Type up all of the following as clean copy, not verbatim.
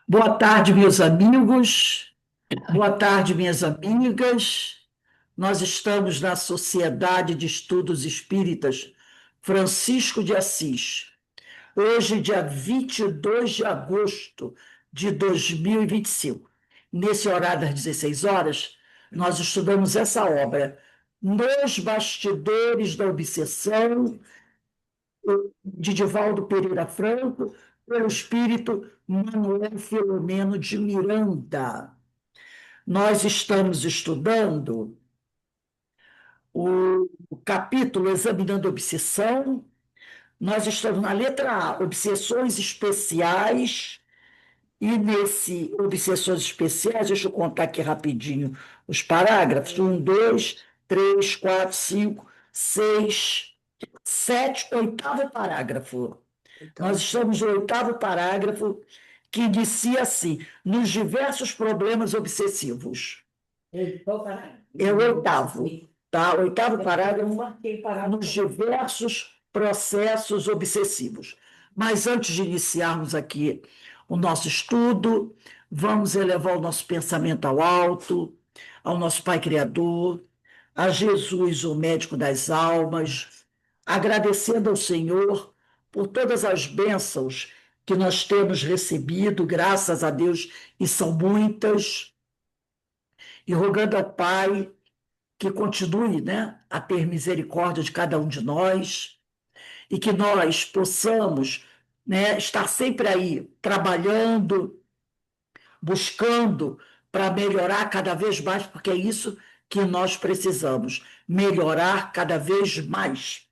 Boa tarde, meus amigos. Boa tarde, minhas amigas. Nós estamos na Sociedade de Estudos Espíritas Francisco de Assis. Hoje, dia 22 de agosto de 2025. Nesse horário das 16 horas, nós estudamos essa obra, Nos Bastidores da Obsessão, de Divaldo Pereira Franco, pelo espírito Manuel Filomeno de Miranda. Nós estamos estudando o capítulo Examinando a Obsessão. Nós estamos na letra A, Obsessões Especiais, e nesse Obsessões Especiais, deixa eu contar aqui rapidinho os parágrafos: um, dois, três, quatro, cinco, seis, sete, oitavo parágrafo. Nós estamos no oitavo parágrafo, que inicia assim: nos diversos problemas obsessivos. Qual parágrafo? É o oitavo, tá? O oitavo parágrafo, nos diversos processos obsessivos. Mas antes de iniciarmos aqui o nosso estudo, vamos elevar o nosso pensamento ao alto, ao nosso Pai Criador, a Jesus, o médico das almas, agradecendo ao Senhor por todas as bênçãos que nós temos recebido, graças a Deus, e são muitas, e rogando ao Pai que continue, né, a ter misericórdia de cada um de nós e que nós possamos, né, estar sempre aí trabalhando, buscando para melhorar cada vez mais, porque é isso que nós precisamos, melhorar cada vez mais,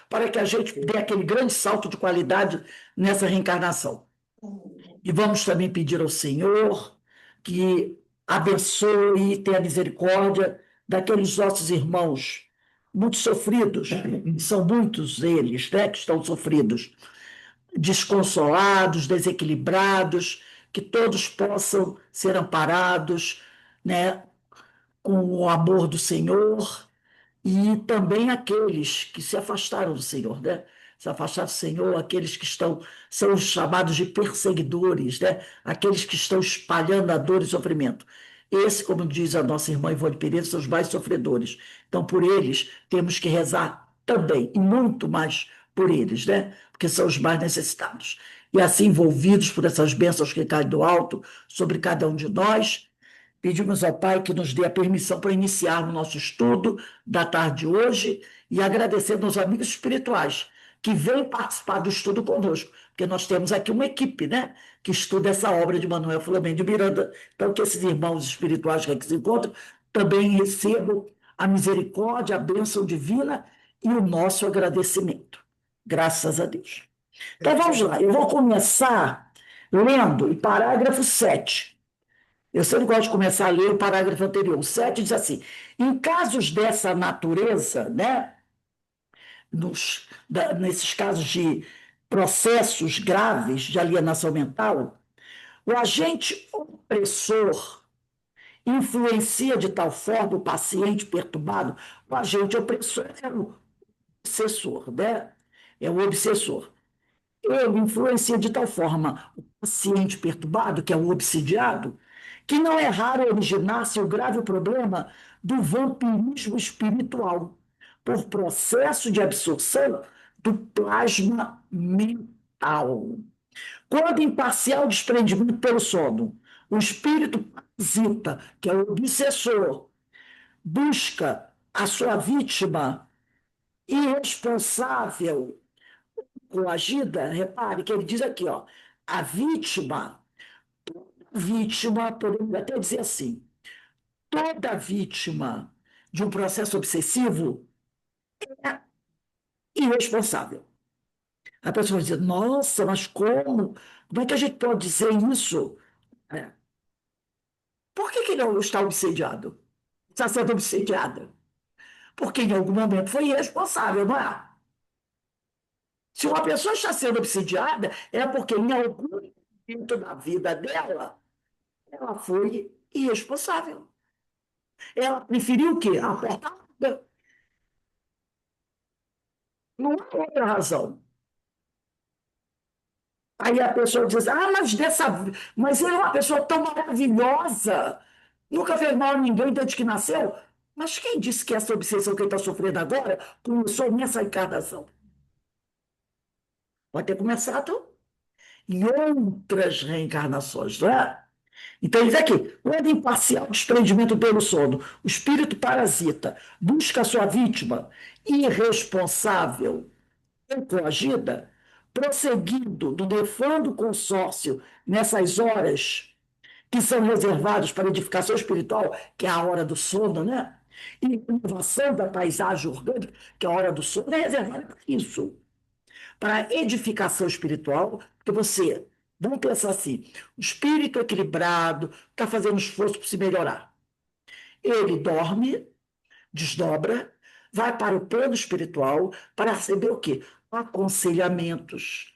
para que a gente dê aquele grande salto de qualidade nessa reencarnação. E vamos também pedir ao Senhor que abençoe e tenha misericórdia daqueles nossos irmãos muito sofridos, são muitos eles, né, que estão sofridos, desconsolados, desequilibrados, que todos possam ser amparados, né, com o amor do Senhor, e também aqueles que se afastaram do Senhor, né? Se afastaram do Senhor, aqueles que são os chamados de perseguidores, né? Aqueles que estão espalhando a dor e sofrimento. Esse, como diz a nossa irmã Ivone Pereira, são os mais sofredores. Então, por eles, temos que rezar também, e muito mais por eles, né? Porque são os mais necessitados. E assim, envolvidos por essas bênçãos que caem do alto sobre cada um de nós, pedimos ao Pai que nos dê a permissão para iniciar o nosso estudo da tarde de hoje e agradecendo aos amigos espirituais que vêm participar do estudo conosco, porque nós temos aqui uma equipe, né, que estuda essa obra de Manuel Filomeno de Miranda. Então, que esses irmãos espirituais que aqui se encontram também recebam a misericórdia, a bênção divina e o nosso agradecimento. Graças a Deus. Então, vamos lá. Eu vou começar lendo o parágrafo 7. Eu sempre gosto de começar a ler o parágrafo anterior. O 7 diz assim: em casos dessa natureza, né, nesses casos de processos graves de alienação mental, o agente opressor influencia de tal forma o paciente perturbado. O agente opressor é o obsessor, né? É o obsessor. Ele influencia de tal forma o paciente perturbado, que é o obsidiado, que não é raro originar-se o grave problema do vampirismo espiritual, por processo de absorção do plasma mental. Quando em parcial desprendimento pelo sono, o espírito parasita, que é o obsessor, busca a sua vítima irresponsável, coagida. Repare que ele diz aqui, ó, a vítima, podemos até dizer assim, toda vítima de um processo obsessivo é irresponsável. A pessoa vai dizer, nossa, mas como? Como é que a gente pode dizer isso? É. Por que que não está obsediado? Está sendo obsediada? Porque em algum momento foi irresponsável, não é? Se uma pessoa está sendo obsediada, é porque em algum momento da vida dela, ela foi irresponsável. Ela preferiu o quê? Apertar. Não há outra razão. Aí a pessoa diz, mas ele é uma pessoa tão maravilhosa, nunca fez mal a ninguém desde que nasceu. Mas quem disse que essa obsessão que ele está sofrendo agora começou nessa encarnação? Pode ter começado em outras reencarnações, não é? Então, ele diz aqui, quando imparcial desprendimento pelo sono, o espírito parasita busca a sua vítima irresponsável ou coagida, prosseguindo no nefando consórcio nessas horas que são reservadas para edificação espiritual, que é a hora do sono, né? E inovação da paisagem orgânica, que é a hora do sono, é reservada para isso, para edificação espiritual, porque você, vamos pensar assim, o espírito equilibrado está fazendo esforço para se melhorar. Ele dorme, desdobra, vai para o plano espiritual para receber o quê? Aconselhamentos,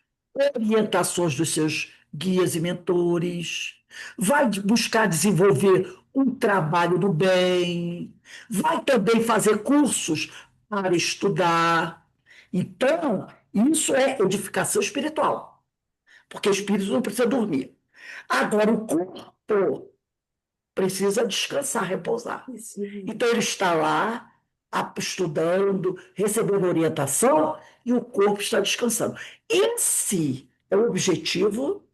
orientações dos seus guias e mentores, vai buscar desenvolver um trabalho do bem, vai também fazer cursos para estudar. Então, isso é edificação espiritual, porque o espírito não precisa dormir. Agora, o corpo precisa descansar, repousar. Então, ele está lá estudando, recebendo orientação e o corpo está descansando. Esse é o objetivo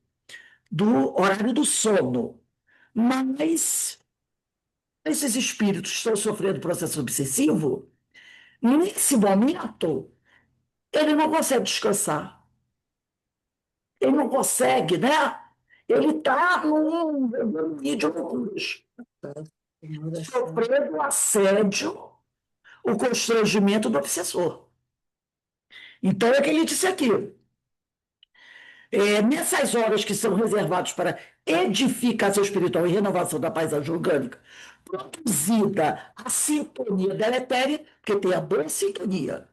do horário do sono. Mas esses espíritos que estão sofrendo processo obsessivo, nesse momento, ele não consegue descansar. Ele não consegue, né? Ele está num nível de loucuras, sofrendo o assédio, o constrangimento do obsessor. Então, é o que ele disse aqui. Nessas horas que são reservadas para edificação espiritual e renovação da paisagem orgânica, produzida a sintonia deletéria, porque tem a boa sintonia,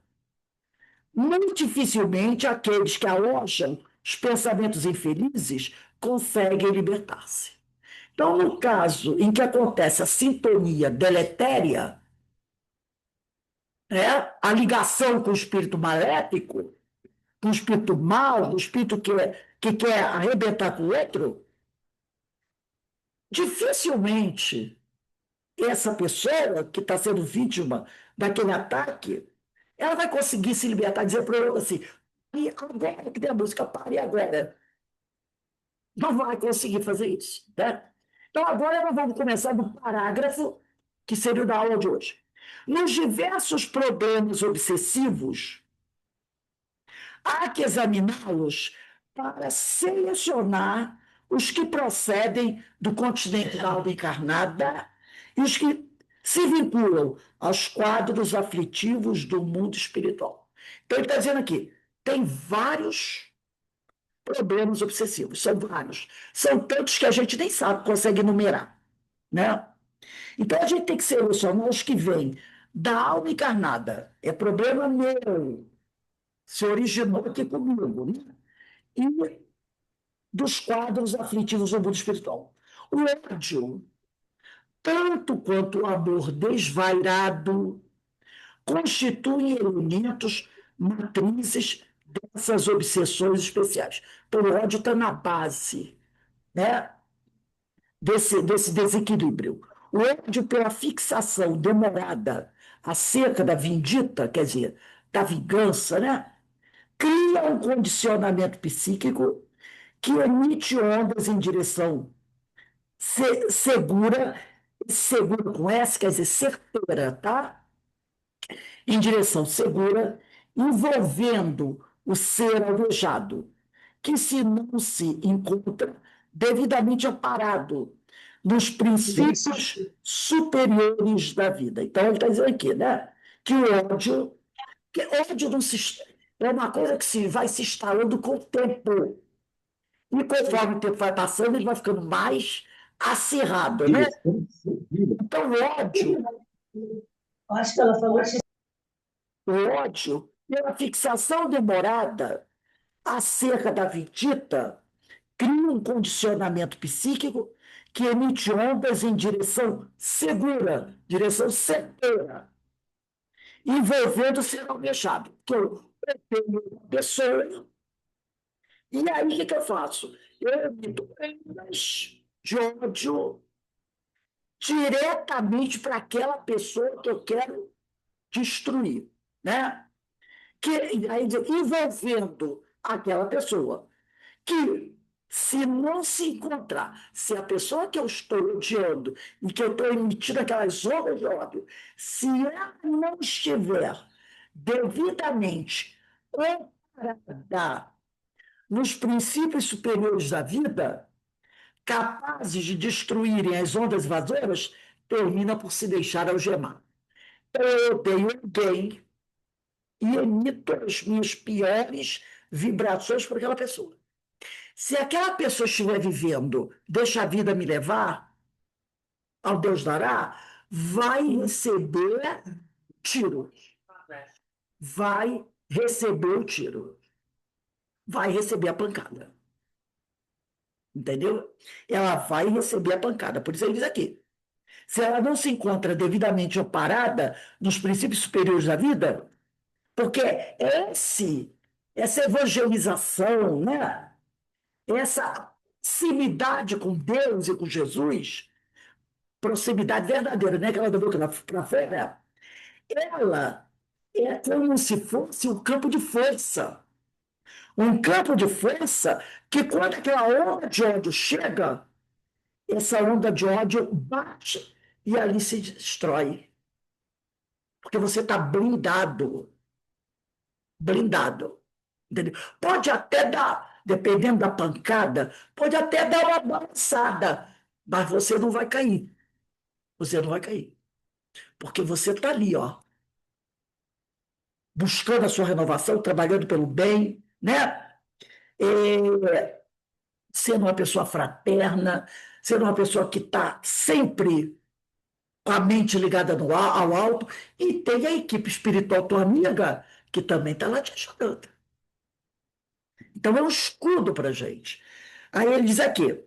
muito dificilmente aqueles que alojam os pensamentos infelizes conseguem libertar-se. Então, no caso em que acontece a sintonia deletéria, a ligação com o espírito maléfico, com o espírito mau, o espírito que quer arrebentar com o outro, dificilmente essa pessoa que está sendo vítima daquele ataque, ela vai conseguir se libertar, dizer para ele assim, e agora que tem a música, pare agora. Não vai conseguir fazer isso. Né? Então, agora nós vamos começar do parágrafo, que seria o da aula de hoje. Nos diversos problemas obsessivos, há que examiná-los para selecionar os que procedem do continente da alma encarnada e os que se vinculam aos quadros aflitivos do mundo espiritual. Então, ele está dizendo aqui: tem vários problemas obsessivos, são vários. São tantos que a gente nem sabe, consegue enumerar. Né? Então, a gente tem que selecionar os que vêm da alma encarnada. É problema meu, se originou aqui comigo, né? E dos quadros aflitivos do mundo espiritual. O ódio, tanto quanto o amor desvairado, constituem elementos matrizes dessas obsessões especiais. Então, o ódio está na base, né, desse desequilíbrio. O ódio pela fixação demorada acerca da vindita, quer dizer, da vingança, né, cria um condicionamento psíquico que emite ondas em direção segura, segura com S, quer dizer, certeira, tá? Em direção segura, envolvendo o ser alvejado, que se não se encontra devidamente amparado nos princípios superiores da vida. Então, ele está dizendo aqui, né? Que ódio não se, é uma coisa que vai se instalando com o tempo. E conforme o tempo vai passando, ele vai ficando mais acirrado, né? Então, Acho que ela falou que o ódio, pela fixação demorada acerca da vindita, cria um condicionamento psíquico que emite ondas em direção segura, direção certeira, envolvendo o ser almejado. Então, eu tenho uma pessoa E aí, o que que eu faço? Eu emito ondas de ódio diretamente para aquela pessoa que eu quero destruir, né? Que, aí, envolvendo aquela pessoa, que se não se encontrar, se a pessoa que eu estou odiando e que eu estou emitindo aquelas ondas de ódio, se ela não estiver devidamente comparada nos princípios superiores da vida, capazes de destruírem as ondas vasoras, termina por se deixar algemar. Eu odeio alguém e emito as minhas piores vibrações por aquela pessoa. Se aquela pessoa estiver vivendo, deixa a vida me levar, ao Deus dará, vai receber tiro. Vai receber o tiro. Vai receber a pancada. Entendeu? Ela vai receber a pancada. Por isso ele diz aqui: se ela não se encontra devidamente amparada nos princípios superiores da vida, porque essa evangelização, né? Essa proximidade com Deus e com Jesus, proximidade verdadeira, né? Aquela da boca para fora, ela é como se fosse um campo de força. Um campo de força que, quando aquela onda de ódio chega, essa onda de ódio bate e ali se destrói. Porque você está blindado. Blindado. Entendeu? Pode até dar, dependendo da pancada, pode até dar uma balançada, mas você não vai cair. Você não vai cair. Porque você está ali, ó, buscando a sua renovação, trabalhando pelo bem, né? É, sendo uma pessoa fraterna, sendo uma pessoa que está sempre com a mente ligada ao alto, e tem a equipe espiritual tua amiga, que também está lá te ajudando. Então é um escudo para a gente. Aí ele diz aqui: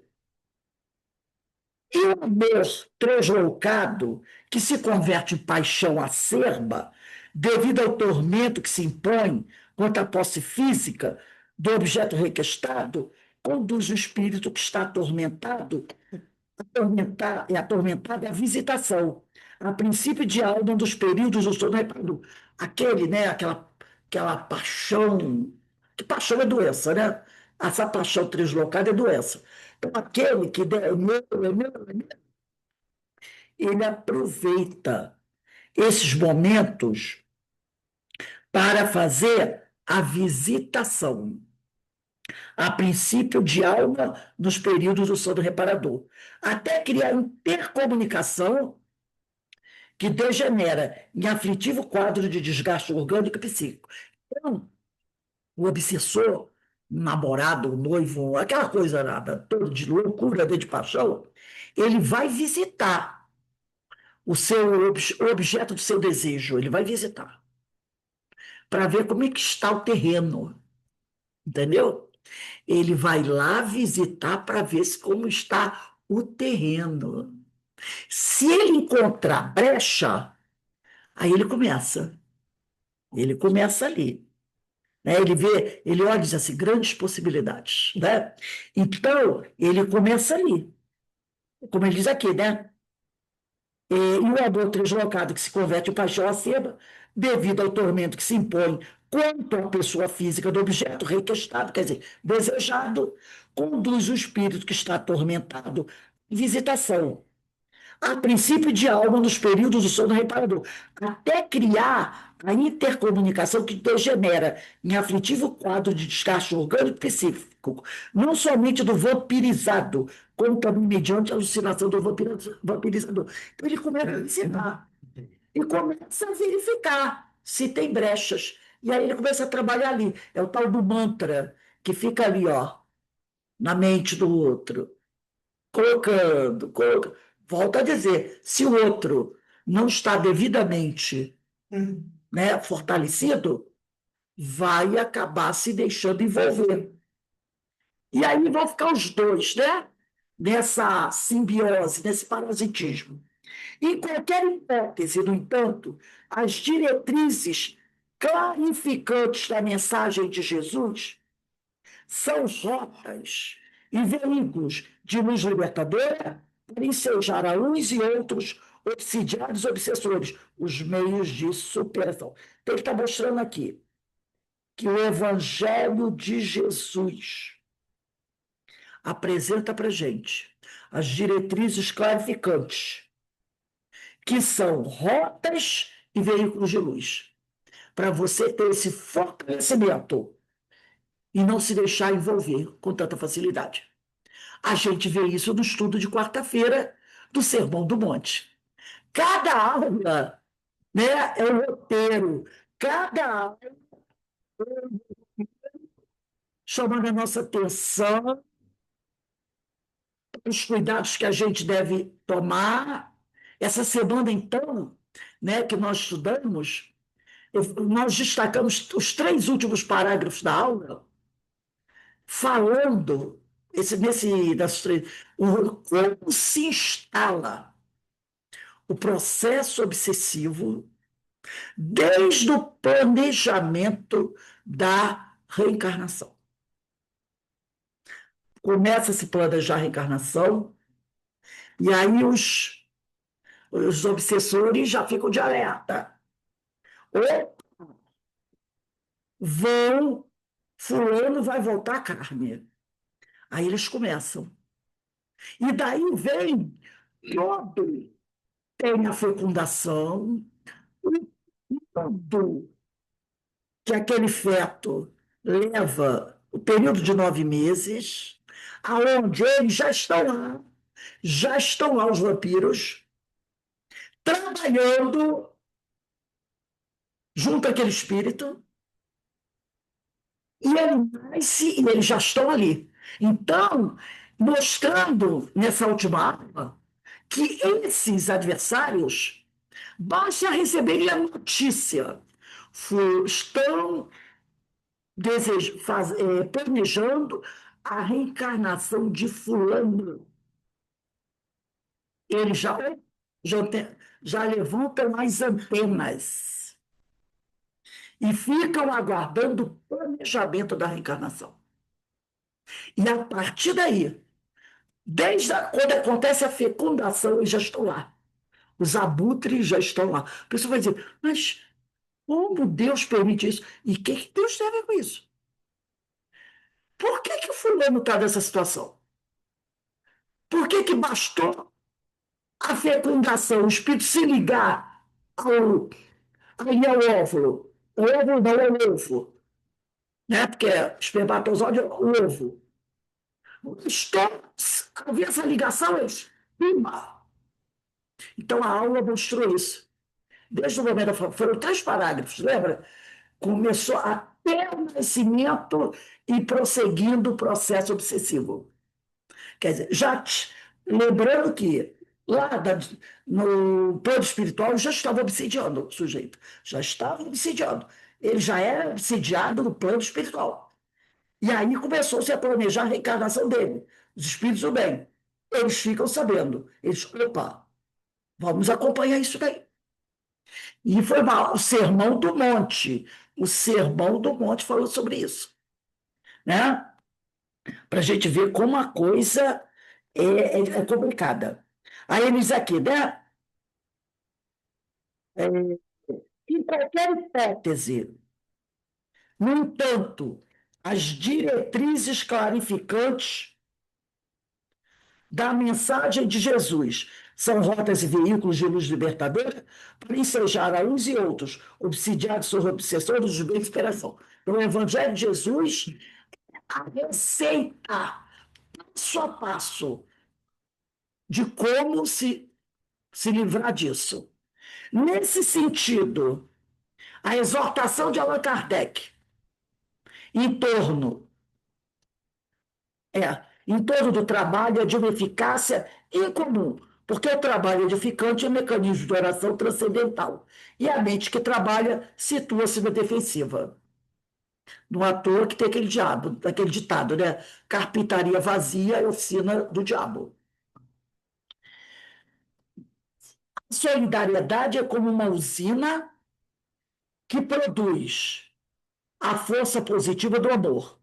e o amor tresloucado, que se converte em paixão acerba, devido ao tormento que se impõe contra a posse física do objeto requestado, conduz o espírito que está atormentado é a visitação, a princípio de alma dos períodos do sono reparador. Aquele, né, aquela paixão, que paixão é doença, né? Essa paixão translocada é doença. Então, aquele que ele aproveita esses momentos para fazer a visitação, a princípio de alma nos períodos do sono reparador, até criar intercomunicação que degenera em aflitivo quadro de desgaste orgânico e psíquico. Então, o obsessor, namorado, noivo, aquela coisa nada, toda de loucura, de paixão, ele vai visitar o objeto do seu desejo, ele vai visitar, para ver como é que está o terreno, entendeu? Ele vai lá visitar para ver como está o terreno. Se ele encontrar brecha, aí ele começa. Ele começa ali. Né? Ele vê, ele olha e diz assim, grandes possibilidades. Né? Então, ele começa ali. Como ele diz aqui, né? E o amor translocado que se converte em paixão aceba, devido ao tormento que se impõe quanto à pessoa física do objeto requestado, quer dizer, desejado, conduz o espírito que está atormentado em visitação, a princípio de alma nos períodos do sono reparador, até criar a intercomunicação que degenera em aflitivo quadro de desgaste orgânico específico, não somente do vampirizado, como também mediante a alucinação do vampirizador. Então ele começa a ensinar e começa a verificar se tem brechas. E aí ele começa a trabalhar ali. É o tal do mantra, que fica ali, ó, na mente do outro colocando. Volto a dizer, se o outro não está devidamente, né, fortalecido, vai acabar se deixando envolver. E aí vão ficar os dois, né? Nessa simbiose, nesse parasitismo. Em qualquer hipótese, no entanto, as diretrizes clarificantes da mensagem de Jesus são rotas e veículos de luz libertadora para ensejar a uns e outros obsidiados obsessores, os meios de superação. Então, ele está mostrando aqui que o Evangelho de Jesus apresenta para a gente as diretrizes clarificantes, que são rotas e veículos de luz, para você ter esse fortalecimento e não se deixar envolver com tanta facilidade. A gente vê isso no estudo de quarta-feira do Sermão do Monte. Cada aula, né, é um roteiro, cada aula chamando a nossa atenção os cuidados que a gente deve tomar. Essa semana, então, né, que nós estudamos, nós destacamos os 3 últimos parágrafos da aula, falando como se instala o processo obsessivo desde o planejamento da reencarnação. Começa a se planejar a reencarnação, e aí os obsessores já ficam de alerta. Ou fulano vai voltar à carne. Aí eles começam. E daí vem todo, tem a fecundação, tudo que aquele feto leva o período de 9 meses, aonde eles já estão lá os vampiros, trabalhando junto àquele espírito, e ele nasce e eles já estão ali. Então, mostrando nessa última aula que esses adversários, basta receberem a notícia, estão planejando a reencarnação de fulano. Eles já, já levantam as antenas e ficam aguardando o planejamento da reencarnação. E a partir daí, quando acontece a fecundação, eles já estão lá. Os abutres já estão lá. A pessoa vai dizer, mas como Deus permite isso? E o que Deus tem a ver com isso? Por que o fulano está nessa situação? Por que bastou a fecundação, o espírito se ligar ao óvulo? O óvulo não é o ovo, né? Porque espermatozoide é o ovo. Havia essa ligação, eles... Então a aula mostrou isso. Desde o momento, foram 3 parágrafos, lembra? Começou até o nascimento e prosseguindo o processo obsessivo. Quer dizer, lembrando que lá no plano espiritual já estava obsidiando o sujeito, já estava obsidiando. Ele já era obsidiado no plano espiritual. E aí começou-se a planejar a reencarnação dele. Os espíritos do bem. Eles ficam sabendo. Eles, opa, vamos acompanhar isso daí. E foi o Sermão do Monte. O Sermão do Monte falou sobre isso. Né? Para a gente ver como a coisa é complicada. Aí eles aqui, né? É, em qualquer hipótese, no entanto, as diretrizes clarificantes da mensagem de Jesus são rotas e veículos de luz libertadora para ensejar a uns e outros, obsidiados sobre obsessores de bem inspiração. Então, o Evangelho de Jesus, a receita, passo a passo, de como se livrar disso. Nesse sentido, a exortação de Allan Kardec em torno, em torno do trabalho de uma eficácia incomum, porque o trabalho edificante é um mecanismo de oração transcendental, e a mente que trabalha situa-se na defensiva. Não à toa que tem aquele ditado, né? Carpintaria vazia é oficina do diabo. A solidariedade é como uma usina que produz a força positiva do amor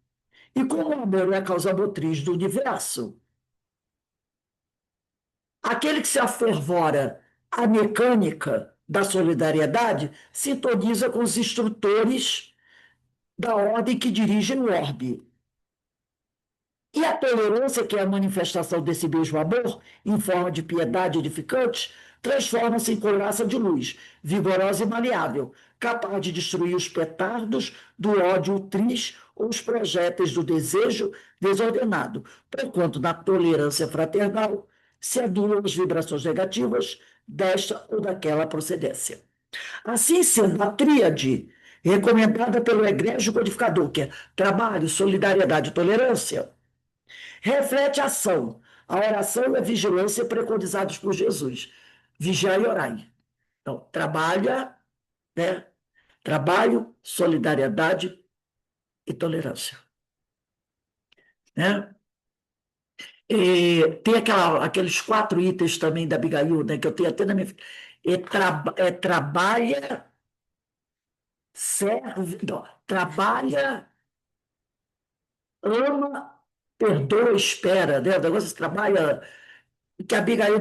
E como o amor é a causa motriz do universo, aquele que se afervora à mecânica da solidariedade sintoniza com os instrutores da ordem que dirigem o orbe. E a tolerância, que é a manifestação desse mesmo amor, em forma de piedade edificante, transforma-se em couraça de luz, vigorosa e maleável, capaz de destruir os petardos do ódio ultriz ou os projéteis do desejo desordenado, porquanto na tolerância fraternal se anulam as vibrações negativas desta ou daquela procedência. Assim sendo, a tríade recomendada pelo egrégio codificador, que é trabalho, solidariedade e tolerância, reflete a ação, a oração e a vigilância preconizados por Jesus. Vigiai e orai. Então, trabalha, né? Trabalho, solidariedade e tolerância. Né? E tem aqueles 4 itens também da Abigail, né, que eu tenho até na minha. Trabalha, serve, não, trabalha, ama, perdoa, espera, né? O negócio trabalha, que a Abigail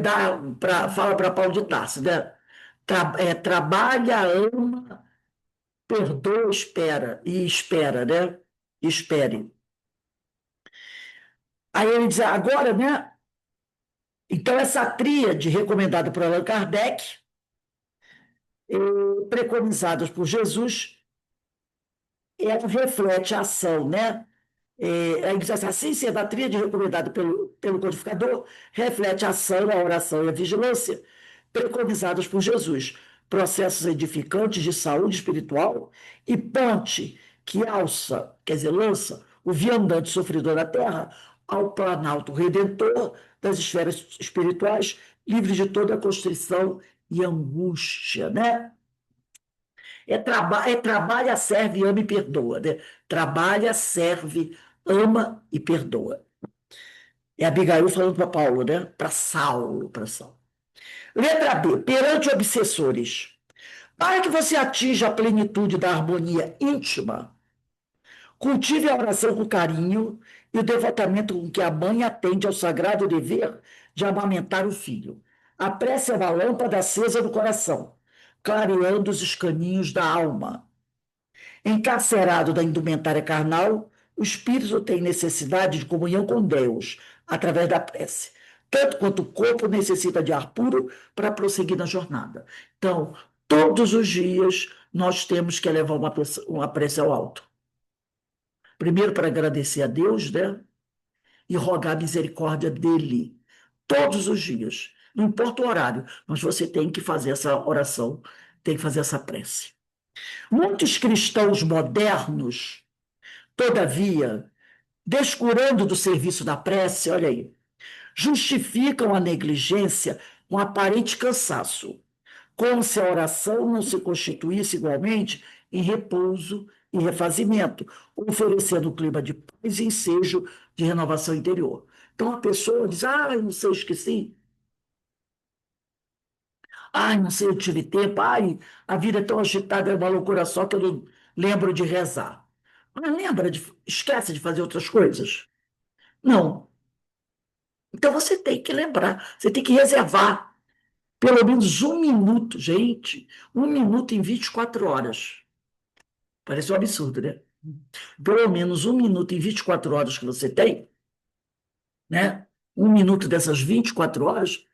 fala para Paulo de Tarso, né? Trabalha, ama, perdoa, espera, né? Espere. Aí ele diz, agora, né? Então, essa tríade recomendada por Allan Kardec, preconizadas por Jesus, ela reflete a ação, né? Aí diz assim, sendo a tríade recomendada pelo codificador, reflete a ação, a oração e a vigilância preconizados por Jesus, processos edificantes de saúde espiritual e ponte que alça, quer dizer, lança o viandante sofredor da terra ao planalto redentor das esferas espirituais, livre de toda constrição e angústia, né? Trabalha, serve, ama e perdoa, né? Trabalha, serve, ama e perdoa. É Abigail falando para Paulo, né? Para Saulo, para Saulo. Letra B, perante obsessores. Para que você atinja a plenitude da harmonia íntima, cultive a oração com carinho e o devotamento com que a mãe atende ao sagrado dever de amamentar o filho. A prece é uma lâmpada acesa no coração, clareando os escaninhos da alma. Encarcerado da indumentária carnal, o espírito tem necessidade de comunhão com Deus, através da prece, tanto quanto o corpo necessita de ar puro para prosseguir na jornada. Então, todos os dias, nós temos que elevar uma prece ao alto. Primeiro, para agradecer a Deus, né? E rogar a misericórdia dele. Todos os dias. Não importa o horário, mas você tem que fazer essa oração, tem que fazer essa prece. Muitos cristãos modernos, todavia, descurando do serviço da prece, olha aí, justificam a negligência com aparente cansaço, como se a oração não se constituísse igualmente em repouso e refazimento, oferecendo um clima de paz e ensejo de renovação interior. Então a pessoa diz: eu não sei, eu esqueci. Não sei, eu tive tempo. A vida é tão agitada, é uma loucura só que eu não lembro de rezar. Mas esquece de fazer outras coisas? Não. Então você tem que lembrar, você tem que reservar pelo menos 1 minuto, gente. 1 minuto em 24 horas. Parece um absurdo, né? Pelo menos 1 minuto em 24 horas que você tem, né? 1 minuto dessas 24 horas,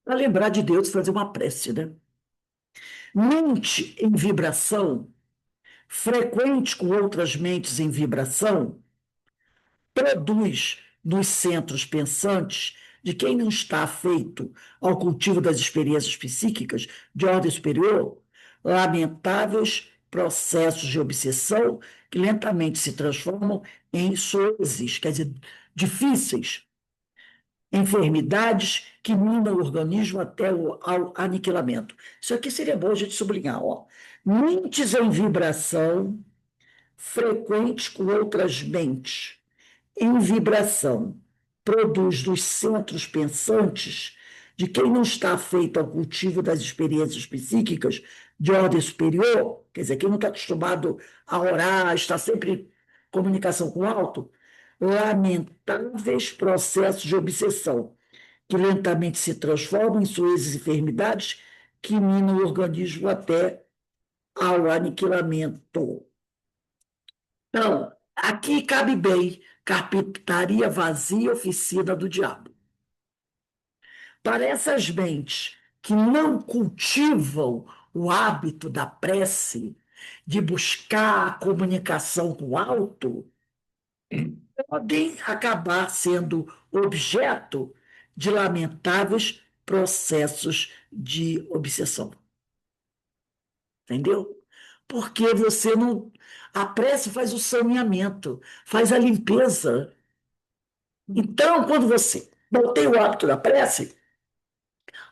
para lembrar de Deus e fazer uma prece, né? Mente em vibração, frequente com outras mentes em vibração, produz nos centros pensantes de quem não está afeito ao cultivo das experiências psíquicas de ordem superior, lamentáveis processos de obsessão que lentamente se transformam em soezes, quer dizer, difíceis, enfermidades que minam o organismo até ao aniquilamento. Isso aqui seria bom a gente sublinhar, ó. Mentes em vibração, frequentes com outras mentes em vibração, produz nos centros pensantes de quem não está afeito ao cultivo das experiências psíquicas de ordem superior, quer dizer, quem não está acostumado a orar, está sempre em comunicação com o alto, lamentáveis processos de obsessão, que lentamente se transformam em suas enfermidades, que minam o organismo até ao aniquilamento. Então, aqui cabe bem carpintaria vazia, oficina do diabo. Para essas mentes que não cultivam o hábito da prece, de buscar a comunicação com o alto, podem acabar sendo objeto de lamentáveis processos de obsessão. Entendeu? Porque você não. A prece faz o saneamento, faz a limpeza. Então, quando você não tem o hábito da prece,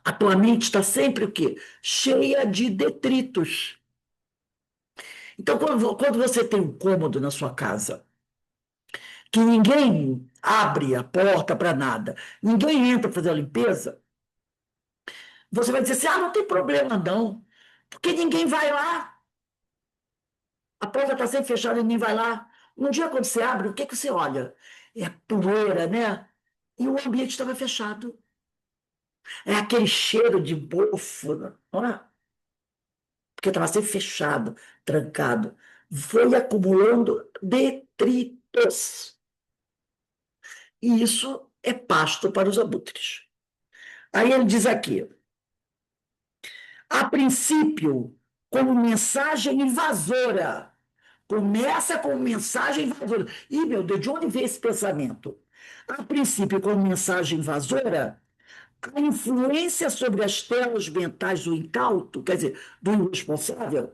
a tua mente está sempre o quê? Cheia de detritos. Então, quando você tem um cômodo na sua casa, que ninguém abre a porta para nada, ninguém entra para fazer a limpeza, você vai dizer assim: ah, não tem problema não, porque ninguém vai lá. A porta está sempre fechada e ninguém vai lá. Um dia, quando você abre, o que, que você olha? É poeira, né? E o ambiente estava fechado. É aquele cheiro de bofo, não é? Porque estava sempre fechado, trancado. Foi acumulando detritos. E isso é pasto para os abutres. Aí ele diz aqui: a princípio, como mensagem invasora. Começa com mensagem invasora. Ih, meu Deus, de onde veio esse pensamento? A princípio, como mensagem invasora, a influência sobre as telas mentais do incauto, quer dizer, do irresponsável,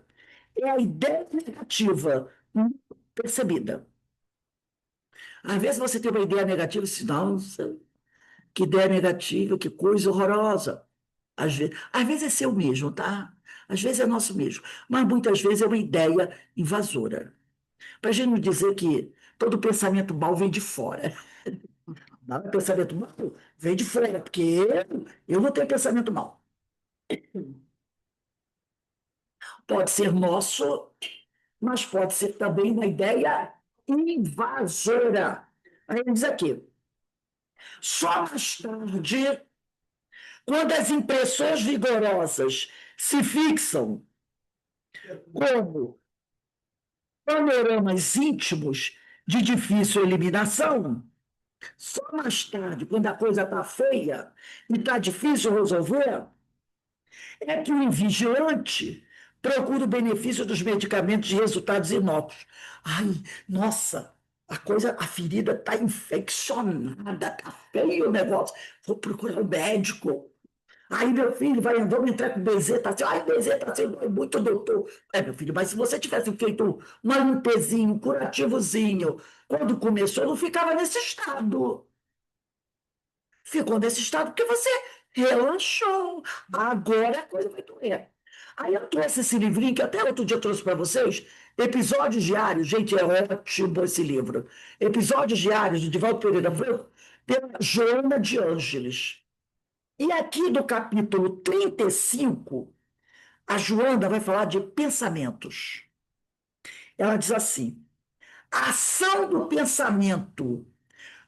é a ideia negativa não percebida. Às vezes você tem uma ideia negativa e diz, nossa, que ideia negativa, que coisa horrorosa. Às vezes é seu mesmo, tá? Às vezes é nosso mesmo. Mas muitas vezes é uma ideia invasora. Para a gente não dizer que todo pensamento mal vem de fora. Não, pensamento mal vem de fora, porque eu não tenho pensamento mal. Pode ser nosso, mas pode ser também uma ideia invasora. Aí ele diz aqui: só mais tarde, quando as impressões vigorosas se fixam como panoramas íntimos de difícil eliminação, só mais tarde, quando a coisa está feia e está difícil resolver, é que o invigilante procura o benefício dos medicamentos de resultados inócuos. Ai, nossa, a ferida está infeccionada, está feio o negócio. Vou procurar um médico. Aí, meu filho, vamos entrar com bezetacil. Ai, bezetacil dói muito, doutor. É, meu filho, mas se você tivesse feito uma limpezinha, um curativozinho, quando começou, não ficava nesse estado. Ficou nesse estado porque você relaxou. Agora a coisa vai doer. Aí eu trouxe esse livrinho que até outro dia eu trouxe para vocês, Episódios Diários. Gente, é ótimo esse livro. Episódios Diários de Divaldo Pereira Franco, pela Joana de Ângeles. E aqui do capítulo 35, a Joana vai falar de pensamentos. Ela diz assim: a ação do pensamento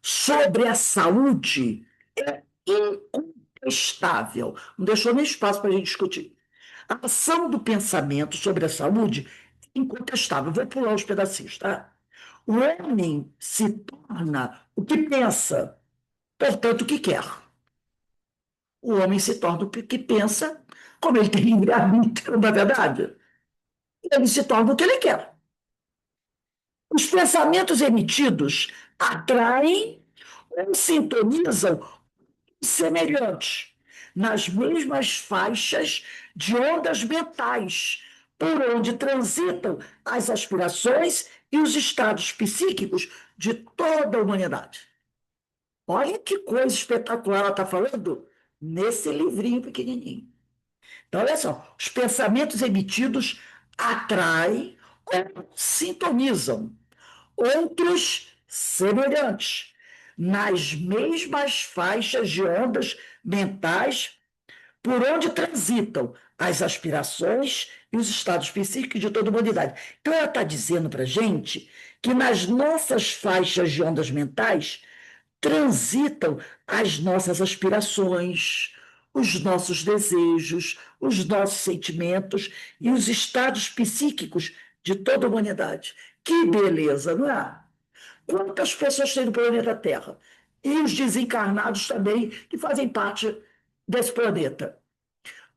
sobre a saúde é incontestável. Não deixou nem espaço para a gente discutir. A ação do pensamento sobre a saúde é incontestável. Vou pular os pedacinhos, tá? O homem se torna o que pensa, portanto, o que quer. O homem se torna o que pensa, como ele tem livre-arbítrio, na verdade. Ele se torna o que ele quer. Os pensamentos emitidos atraem ou sintonizam semelhantes, nas mesmas faixas de ondas mentais, por onde transitam as aspirações e os estados psíquicos de toda a humanidade. Olha que coisa espetacular ela está falando nesse livrinho pequenininho. Então, olha só, os pensamentos emitidos atraem ou sintonizam outros semelhantes, nas mesmas faixas de ondas mentais, por onde transitam as aspirações e os estados psíquicos de toda a humanidade. Então, ela está dizendo para a gente que nas nossas faixas de ondas mentais transitam as nossas aspirações, os nossos desejos, os nossos sentimentos e os estados psíquicos de toda a humanidade. Que beleza, não é? Quantas pessoas tem no planeta Terra? E os desencarnados também, que fazem parte desse planeta.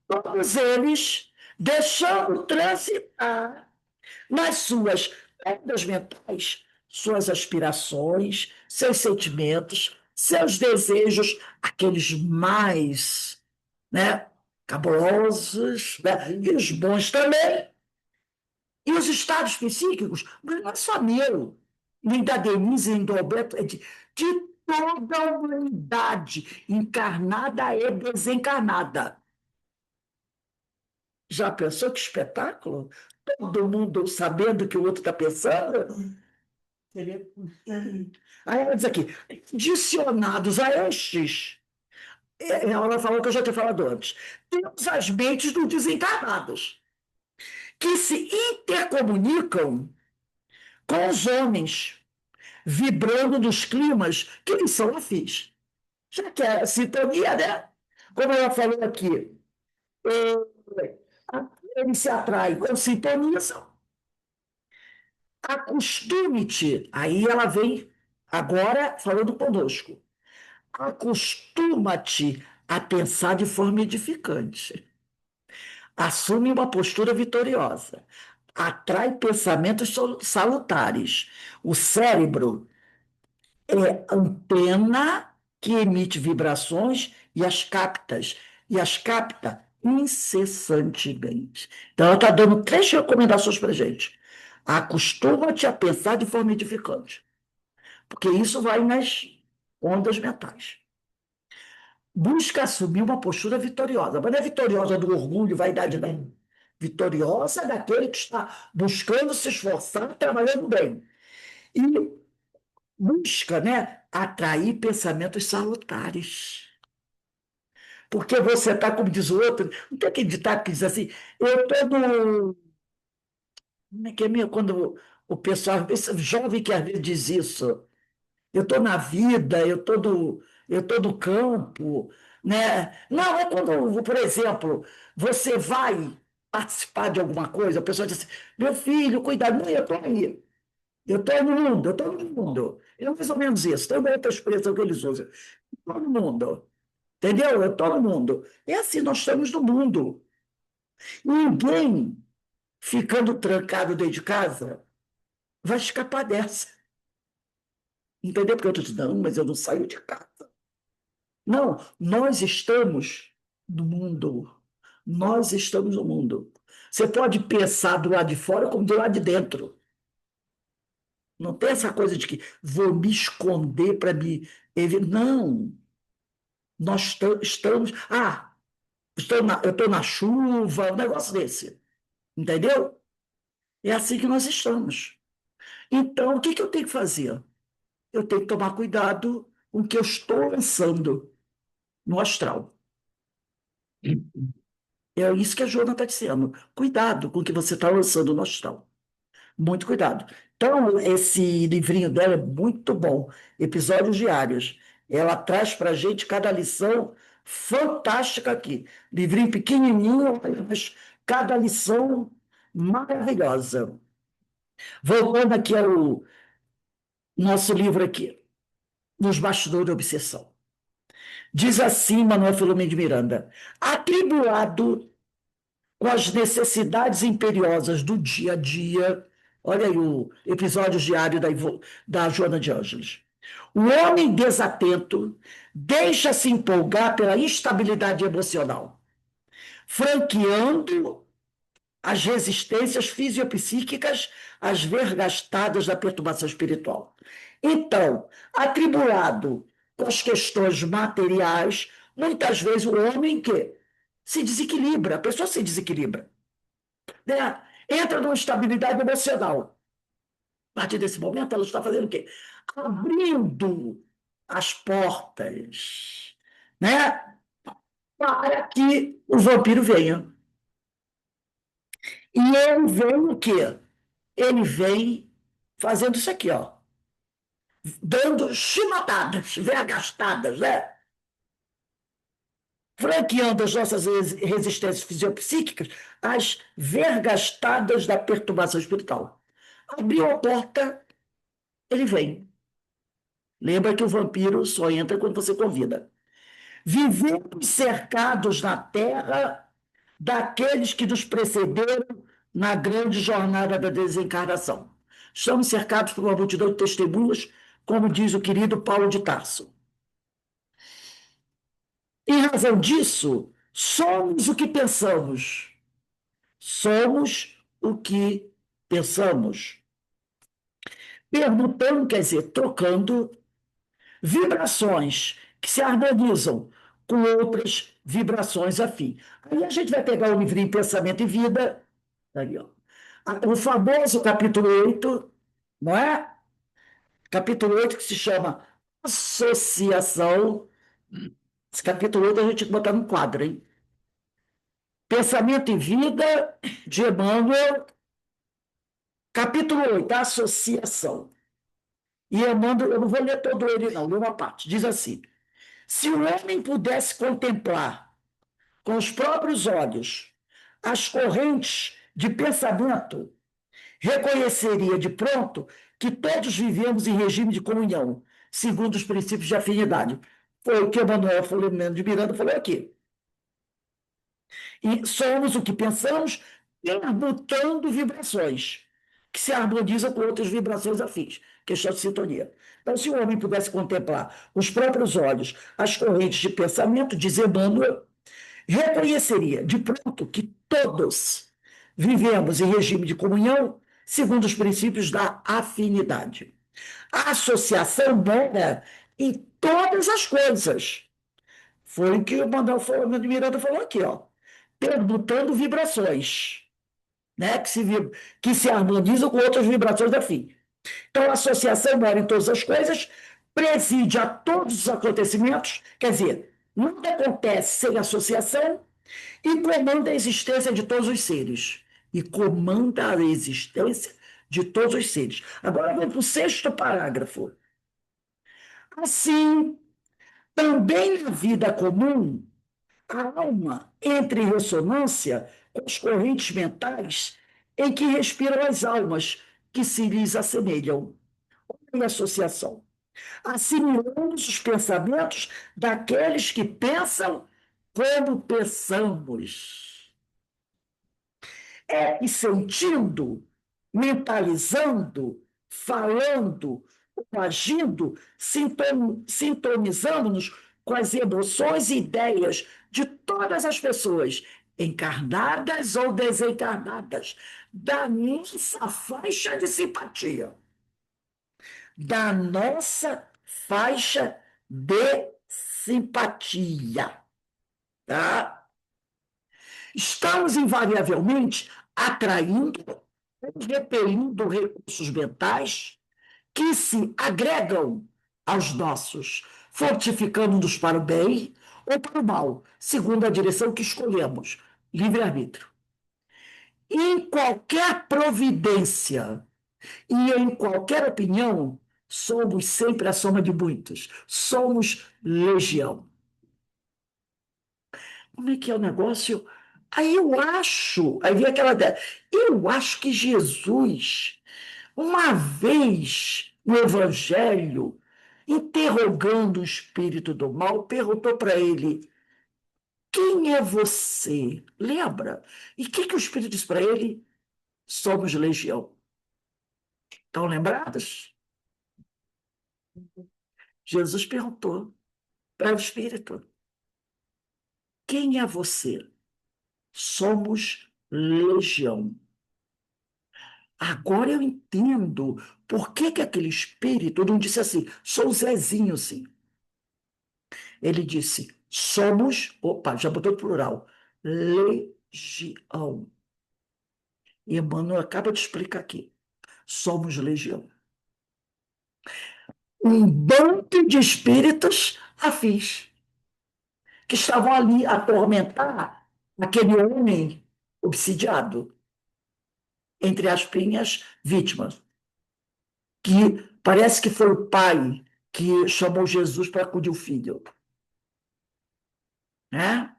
Todos eles deixando transitar nas suas ondas mentais suas aspirações, seus sentimentos, seus desejos, aqueles mais, né, cabulosos, né, e os bons também, e os estados psíquicos, mas não é só meu, nem da Denise, nem do Alberto, é de toda a humanidade, encarnada e desencarnada. Já pensou que espetáculo? Todo mundo sabendo o que o outro está pensando? Seria. Aí ela diz aqui, dicionados a estes, ela falou que eu já tinha falado antes, temos as mentes dos desencarnados, que se intercomunicam com os homens, vibrando nos climas que lhes são afins. Já que é a sintonia, né? Como ela falou aqui, eles se atraem com sintonizam. Acostume-te, aí ela vem agora falando conosco. Acostuma-te a pensar de forma edificante. Assume uma postura vitoriosa. Atrai pensamentos salutares. O cérebro é antena que emite vibrações e as capta incessantemente. Então, ela está dando 3 recomendações para a gente. Acostuma-te a pensar de forma edificante, porque isso vai nas ondas mentais. Busca assumir uma postura vitoriosa, mas não é vitoriosa do orgulho, vaidade, não. Vitoriosa daquele que está buscando se esforçar, trabalhando bem. E busca, né, atrair pensamentos salutares. Porque você está, como diz o outro, não tem aquele ditado que diz assim, eu estou no. Como é que é mesmo? Quando o pessoal, esse jovem que às vezes diz isso, eu estou na vida, eu tô no campo, né? Não, é quando, por exemplo, você vai participar de alguma coisa, a pessoa diz assim, meu filho, cuidado, não, eu estou aí. Eu estou no mundo, eu estou no mundo. É mais ou menos isso. Tem uma outra expressão que eles usam. Estou no mundo. Entendeu? Eu estou no mundo. É assim, nós estamos no mundo. Ninguém ficando trancado dentro de casa vai escapar dessa. Entendeu? Porque eu estou dizendo, não, mas eu não saio de casa. Não, nós estamos no mundo. Nós estamos no mundo. Você pode pensar do lado de fora como do lado de dentro. Não tem essa coisa de que vou me esconder para me. Não, nós estamos. Ah, eu estou na chuva, um negócio desse. Entendeu? É assim que nós estamos. Então, o que que eu tenho que fazer? Eu tenho que tomar cuidado com o que eu estou lançando no astral. É isso que a Joana está dizendo. Cuidado com o que você está lançando no astral. Muito cuidado. Então, esse livrinho dela é muito bom. Episódios diários. Ela traz para a gente cada lição fantástica aqui. Livrinho pequenininho, mas cada lição maravilhosa. Voltando aqui ao nosso livro aqui, Nos Bastidores da Obsessão. Diz assim Manuel Filomeno de Miranda, atribulado com as necessidades imperiosas do dia a dia. Olha aí o episódio diário da Joana de Ângeles. O homem desatento deixa-se empolgar pela instabilidade emocional, franqueando as resistências fisiopsíquicas às vergastadas da perturbação espiritual. Então, atribulado com as questões materiais, muitas vezes o homem que se desequilibra, a pessoa se desequilibra, né? Entra numa instabilidade emocional. A partir desse momento, ela está fazendo o quê? Abrindo as portas, né? para que o vampiro venha. E ele vem o quê? Ele vem fazendo isso aqui, ó, dando chimatadas, vergastadas, né? Franqueando as nossas resistências fisiopsíquicas, as vergastadas da perturbação espiritual. Abriu a porta, ele vem. Lembra que o vampiro só entra quando você convida. Vivemos cercados na terra daqueles que nos precederam na grande jornada da desencarnação. Estamos cercados por uma multidão de testemunhas, como diz o querido Paulo de Tarso. Em razão disso, somos o que pensamos. Somos o que pensamos. Permutando, quer dizer, trocando vibrações que se harmonizam com outras vibrações afins. Aí a gente vai pegar o livrinho Pensamento e Vida, ali, ó. O famoso capítulo 8, não é? Capítulo 8 que se chama Associação. Esse capítulo 8 a gente tem que botar no quadro, hein? Pensamento e Vida, de Emmanuel, capítulo 8, Associação. E Emmanuel, eu não vou ler todo ele, não, lê uma parte. Diz assim: se o homem pudesse contemplar com os próprios olhos as correntes de pensamento, reconheceria de pronto que todos vivemos em regime de comunhão, segundo os princípios de afinidade. Foi o que Emmanuel Filomeno de Miranda falou aqui. E somos o que pensamos, permutando vibrações, que se harmonizam com outras vibrações afins, questão de sintonia. Então, se o homem pudesse contemplar os próprios olhos as correntes de pensamento, diz Emmanuel, reconheceria de pronto que todos vivemos em regime de comunhão, segundo os princípios da afinidade. A associação mora em todas as coisas. Foi o que o Manuel de Miranda falou aqui, ó. Permutando vibrações, né? Que se harmonizam com outras vibrações afins. Então, a associação mora em todas as coisas, preside a todos os acontecimentos, quer dizer, nada acontece sem associação e comanda a existência de todos os seres. E comanda a existência de todos os seres. Agora vamos para o sexto parágrafo. Assim, também na vida comum, a alma entra em ressonância com as correntes mentais em que respiram as almas que se lhes assemelham. Olha a associação. Assimilamos os pensamentos daqueles que pensam como pensamos. É e sentindo, mentalizando, falando, agindo, sintonizando-nos com as emoções e ideias de todas as pessoas, encarnadas ou desencarnadas, da nossa faixa de simpatia, da nossa faixa de simpatia, tá? Estamos invariavelmente atraindo ou repelindo recursos mentais que se agregam aos nossos, fortificando-nos para o bem ou para o mal, segundo a direção que escolhemos, livre-arbítrio. Em qualquer providência e em qualquer opinião, somos sempre a soma de muitos, somos legião. Como é que é o negócio? Aí eu acho, aí vem aquela ideia, eu acho que Jesus, uma vez no Evangelho, interrogando o espírito do mal, perguntou para ele: quem é você? Lembra? E o que o espírito disse para ele? Somos legião. Estão lembrados? Jesus perguntou para o espírito: quem é você? Somos legião. Agora eu entendo por que aquele espírito não disse assim, sou o Zezinho, sim. Ele disse, somos, opa, já botou plural, legião. E Emmanuel acaba de explicar aqui. Somos legião. Um bando de espíritos afins, que estavam ali a atormentar aquele homem obsidiado, entre as pinhas, vítimas, que parece que foi o pai que chamou Jesus para acudir o filho, né?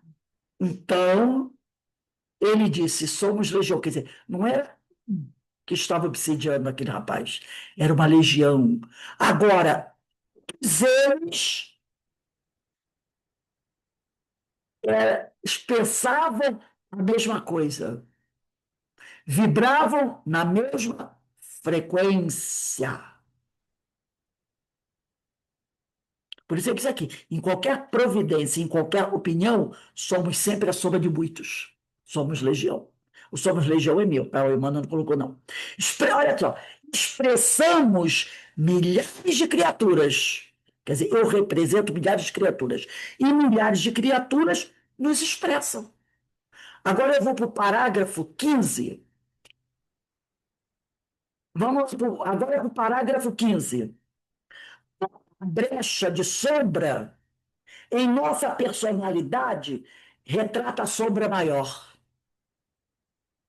Então, ele disse: somos legião. Quer dizer, não era que estava obsediando aquele rapaz, era uma legião. Agora, eles pensavam a mesma coisa, vibravam na mesma frequência. Por isso é que isso aqui, em qualquer providência, em qualquer opinião, somos sempre a sombra de muitos. Somos legião. O somos legião é meu, tá? O Emmanuel não colocou, não. Olha só, expressamos milhares de criaturas. Quer dizer, eu represento milhares de criaturas. E milhares de criaturas nos expressam. Agora eu vou para o parágrafo 15. Agora para o parágrafo 15. A brecha de sombra em nossa personalidade retrata a sombra maior.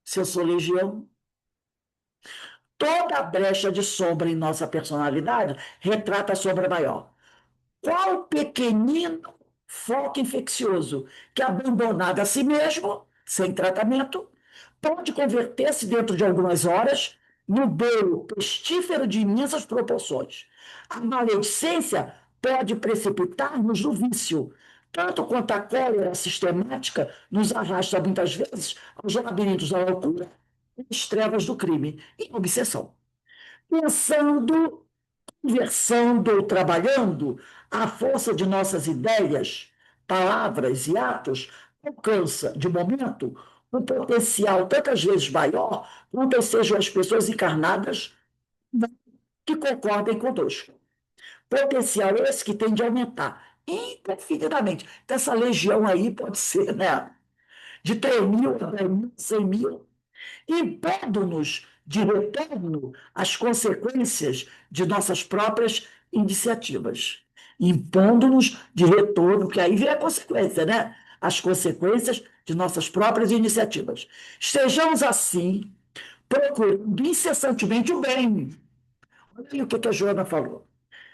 Se eu sou legião, toda brecha de sombra em nossa personalidade retrata a sombra maior. Qual pequenino foco infeccioso que, abandonado a si mesmo, sem tratamento, pode converter-se dentro de algumas horas no bolo pestífero de imensas proporções. A maledicência pode precipitar-nos no vício, tanto quanto a cólera sistemática nos arrasta muitas vezes aos labirintos da loucura e às trevas do crime e obsessão. Pensando, conversando ou trabalhando, a força de nossas ideias, palavras e atos alcança, de momento, um potencial tantas vezes maior quanto sejam as pessoas encarnadas que concordem conosco. Potencial esse que tende a aumentar indefinidamente. Então, essa legião aí pode ser, né, de 3 mil a 10 mil, 100 mil, impondo-nos de retorno às consequências de nossas próprias iniciativas. Impondo-nos de retorno, que aí vem a consequência, né? As consequências de nossas próprias iniciativas. Estejamos assim, procurando incessantemente o bem. Olha aí o que a Joana falou.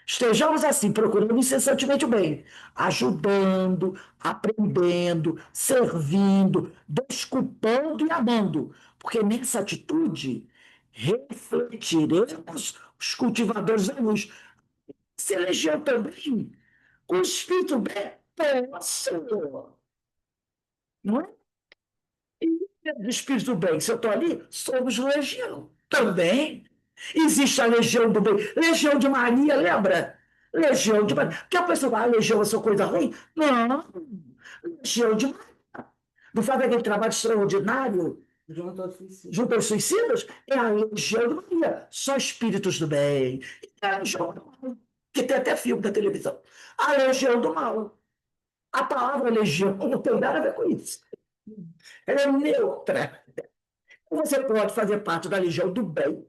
Estejamos assim, procurando incessantemente o bem, ajudando, aprendendo, servindo, desculpando e amando, porque nessa atitude refletiremos os cultivadores da luz. Se elegeu também com o espírito bem, posso, não é? Do espírito do bem, se eu estou ali, somos legião também. Existe a legião do bem, legião de Maria, lembra? Legião de Maria. Porque a pessoa fala, legião é só coisa ruim? Não, legião de Maria. Não faz aquele trabalho extraordinário junto aos suicidas? É a legião de Maria, só espíritos do bem. É a legião do mal, que tem até filme da televisão. A legião do mal. A palavra legião não tem nada a ver com isso. Ela é neutra. Você pode fazer parte da legião do bem,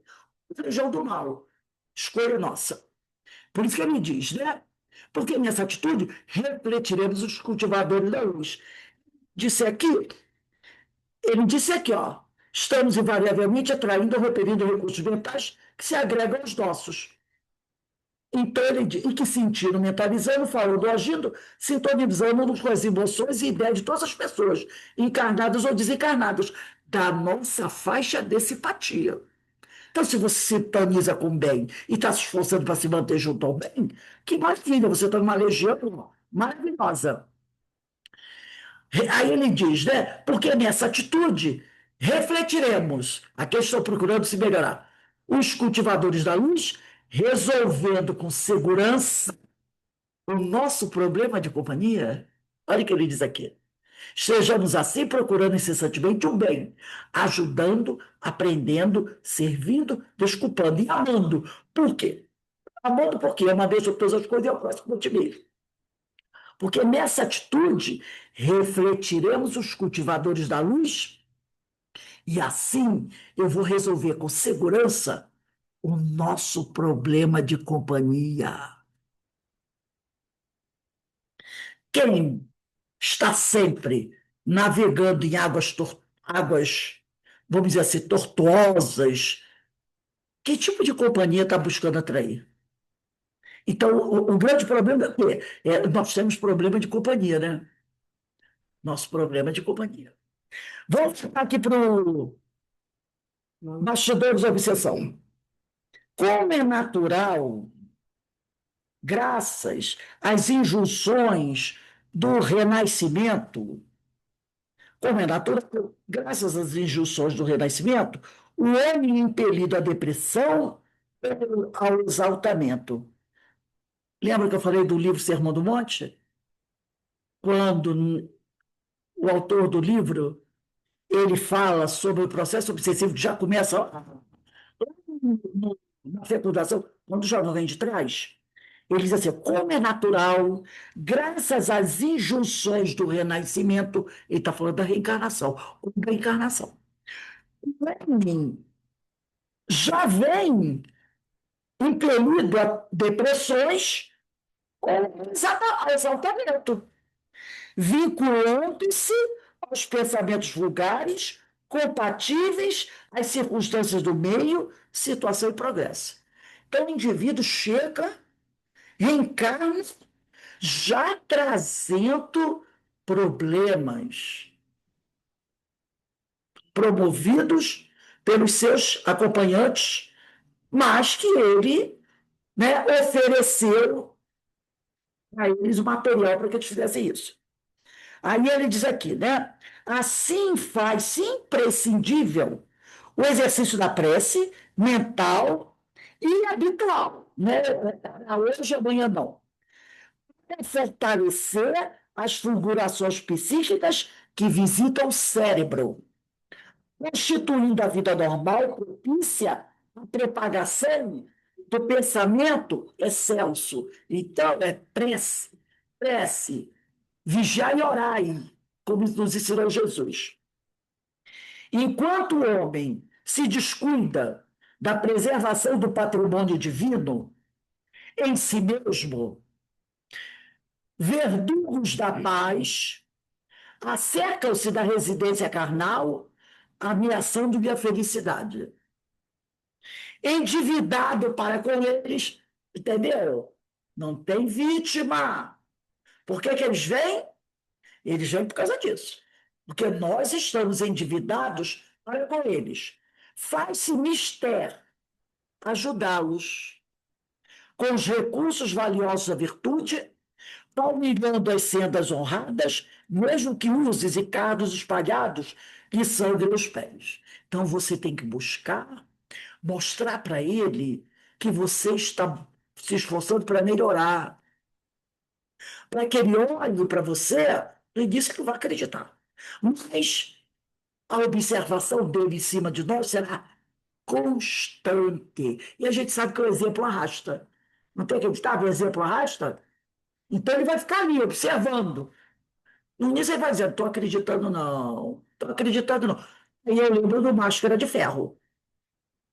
da legião do mal. Escolha nossa. Por isso que ele diz, né? Porque nessa atitude refletiremos os cultivadores da luz. Disse aqui, ele disse aqui, ó, estamos invariavelmente atraindo ou repelindo recursos mentais que se agregam aos nossos. Então, em que sentido? Mentalizando, falando, agindo, sintonizando-nos com as emoções e ideias de todas as pessoas, encarnadas ou desencarnadas, da nossa faixa de simpatia. Então, se você se sintoniza com o bem e está se esforçando para se manter junto ao bem, que maravilha, você está numa legião maravilhosa. Aí ele diz, né? Porque nessa atitude refletiremos, aqui eu estou procurando se melhorar, os cultivadores da luz, resolvendo com segurança o nosso problema de companhia. Olha o que ele diz aqui. Estejamos assim procurando incessantemente o bem, ajudando, aprendendo, servindo, desculpando e amando. Por quê? Amando porque ama Deus sobre todas as coisas e ao próximo como a ti mesmo. Porque nessa atitude refletiremos os cultivadores da luz e assim eu vou resolver com segurança o nosso problema de companhia. Quem? está sempre navegando em águas, vamos dizer assim, tortuosas. Que tipo de companhia está buscando atrair? Então, o grande problema é o quê? Nós temos problema de companhia, né? Nosso problema é de companhia. Vamos ficar aqui para o bastidores da obsessão. Como é natural, graças às injunções do Renascimento, como é natural, graças às injunções do Renascimento, o homem impelido à depressão ou ao exaltamento. Lembra que eu falei do livro Sermão do Monte? Quando o autor do livro ele fala sobre o processo obsessivo que já começa na fecundação, quando o jovem vem de trás. Ele diz assim: como é natural, graças às injunções do renascimento, ele está falando da reencarnação, ou da encarnação. O homem já vem impelido a depressões ou exaltamento, vinculando-se aos pensamentos vulgares, compatíveis às circunstâncias do meio, situação e progresso. Então, o indivíduo chega, reencarna, já trazendo problemas promovidos pelos seus acompanhantes, mas que ele, né, ofereceu a eles o material para que eles fizessem isso. Aí ele diz aqui, né? Assim faz-se imprescindível o exercício da prece mental e habitual, né? Hoje, amanhã não. Para fortalecer as fulgurações psíquicas que visitam o cérebro, constituindo a vida normal propícia à propagação do pensamento excelso. Então, é prece, prece, vigiai e orai, como nos ensinou Jesus. Enquanto o homem se descuida da preservação do patrimônio divino em si mesmo, verdugos da paz acercam-se da residência carnal, ameaçando-lhe a felicidade. Endividado para com eles, entendeu? Não tem vítima. Por que que eles vêm? Eles vêm por causa disso. Porque nós estamos endividados para com eles. Faz-se mister ajudá-los com os recursos valiosos da virtude, palmilhando as sendas honradas, mesmo que uses e cardos espalhados lhe sangrem os pés. Então você tem que buscar, mostrar para ele que você está se esforçando para melhorar, para que ele olhe para você e disse que não vai acreditar. Mas a observação dele em cima de nós será constante. E a gente sabe que o exemplo arrasta. Não tem acreditado? O exemplo arrasta? Então ele vai ficar ali, observando. No início ele vai dizer, estou acreditando não, estou acreditando não. E eu lembro do Máscara de Ferro.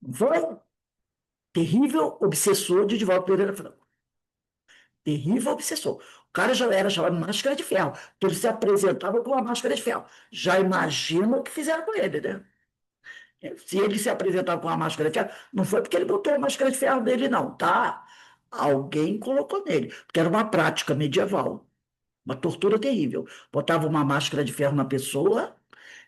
Não foi? Terrível obsessor de Divaldo Pereira Franco. Terrível obsessor. O cara já era chamado Máscara de Ferro, porque ele se apresentava com uma máscara de ferro. Já imagina o que fizeram com ele, né? Se ele se apresentava com a máscara de ferro, não foi porque ele botou a máscara de ferro nele, não, tá? Alguém colocou nele, porque era uma prática medieval, uma tortura terrível. Botava uma máscara de ferro na pessoa,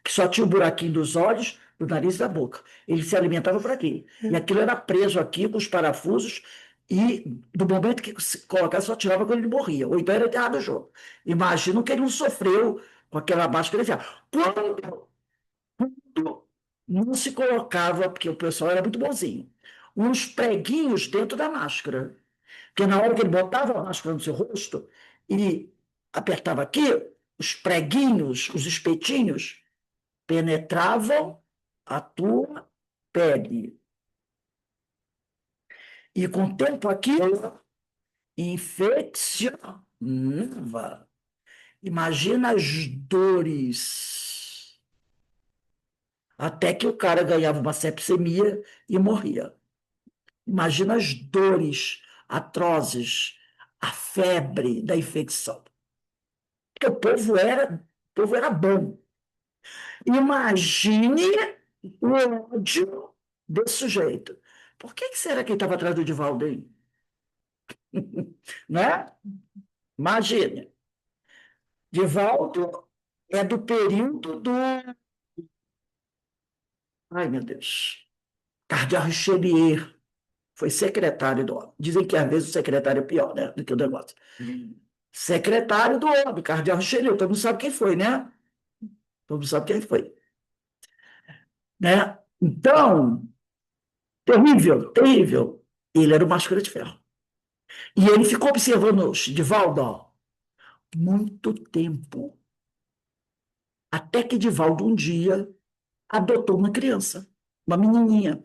que só tinha o buraquinho dos olhos, do nariz e da boca. Ele se alimentava por aqui. E aquilo era preso aqui com os parafusos, e do momento que se colocava, só tirava quando ele morria. Ou então era enterrado o jogo. Imagina o que ele não sofreu com aquela máscara de ferro. Quando não se colocava, porque o pessoal era muito bonzinho, uns preguinhos dentro da máscara. Porque na hora que ele botava a máscara no seu rosto e apertava aqui, os preguinhos, os espetinhos, penetravam a tua pele. E com o tempo aquilo infeccionava. Imagina as dores. Até que o cara ganhava uma sepsemia e morria. Imagina as dores atrozes, a febre da infecção. Porque o povo era bom. Imagine o ódio desse sujeito. Por que será que ele estava atrás do Divaldo aí? Né? Imagine. Divaldo é do período do. Ai, meu Deus. Cardeal Richelieu. Foi secretário do homem. Dizem que às vezes o secretário é pior, né, do que o negócio. Secretário do homem, Cardeal Richelieu. Todo mundo sabe quem foi, né? Todo mundo sabe quem foi. Né? Então, terrível, terrível. Ele era o Máscara de Ferro. E ele ficou observando Divaldo, ó, muito tempo. Até que Divaldo, um dia, adotou uma criança, uma menininha.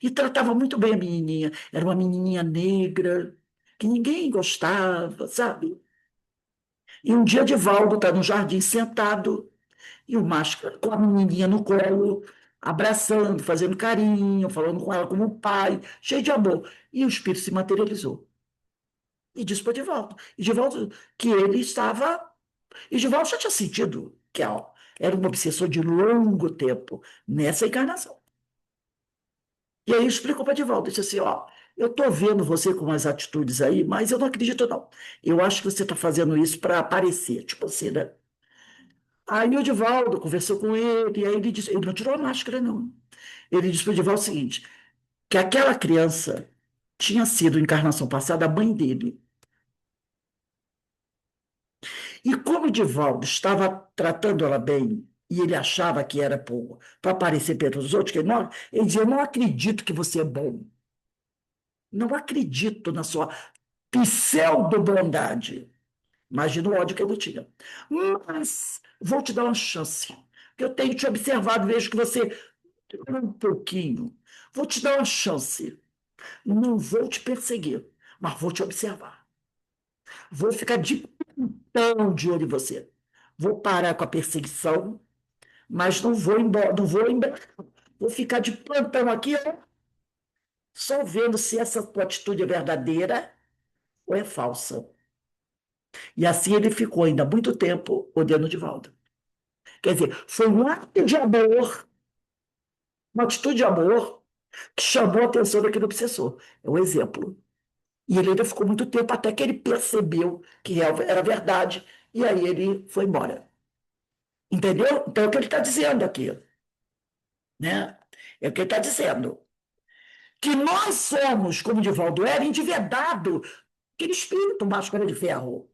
E tratava muito bem a menininha. Era uma menininha negra, que ninguém gostava, sabe? E um dia Divaldo está no jardim sentado, e o Máscara com a menininha no colo, abraçando, fazendo carinho, falando com ela como um pai, cheio de amor. E o espírito se materializou. E disse para Divaldo. E Divaldo que ele estava. E Divaldo já tinha sentido que ó, era um obsessor de longo tempo nessa encarnação. E aí explicou para Divaldo, disse assim, ó, eu estou vendo você com umas atitudes aí, mas eu não acredito não. Eu acho que você está fazendo isso para aparecer, tipo assim, né? Aí o Divaldo conversou com ele, e aí ele disse, ele não tirou a máscara, não. Ele disse para o Divaldo o seguinte, que aquela criança tinha sido, encarnação passada, a mãe dele. E como o Divaldo estava tratando ela bem, e ele achava que era para aparecer perto dos outros, que ele dizia, eu não acredito que você é bom. Não acredito na sua pseudo-bondade. Imagina o ódio que ele tinha. Mas vou te dar uma chance. Eu tenho te observado, vejo que você um pouquinho. Vou te dar uma chance. Não vou te perseguir, mas vou te observar. Vou ficar de tão de olho em você. Vou parar com a perseguição, mas não vou embora, não vou embora. Vou ficar de plantão aqui, ó, só vendo se essa tua atitude é verdadeira ou é falsa. E assim ele ficou ainda muito tempo olhando de volta. Quer dizer, foi um ato de amor, uma atitude de amor, que chamou a atenção daquele obsessor. É um exemplo. E ele ainda ficou muito tempo até que ele percebeu que era verdade, e aí ele foi embora. Entendeu? Então é o que ele está dizendo aqui. Né? É o que ele está dizendo. Que nós somos, como Divaldo era, endividado, aquele espírito máscara de ferro.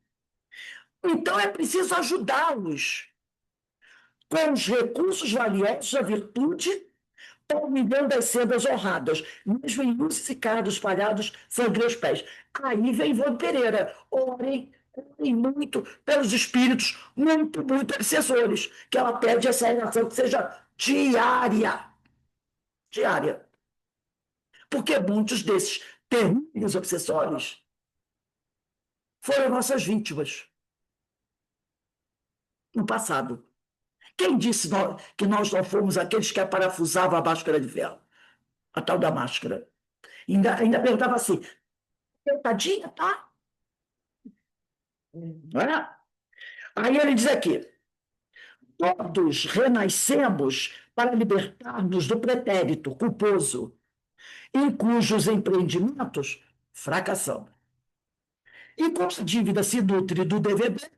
Então é preciso ajudá-los com os recursos valiosos da virtude, palmilhando as sendas honradas, mesmo em luzes e cardos espalhados, sangrem os pés. Aí vem Ivan Pereira. Orem muito pelos espíritos muito, muito obsessores, que ela pede essa oração que seja diária. Diária. Porque muitos desses terríveis obsessores foram nossas vítimas no passado. Quem disse que nós não fomos aqueles que parafusavam a máscara de ferro? A tal da máscara. Ainda perguntava assim, tadinha, tá? Não é? Aí ele diz aqui, todos renascemos para libertar-nos do pretérito culposo, em cujos empreendimentos fracassamos. Enquanto a dívida se nutre do devedor,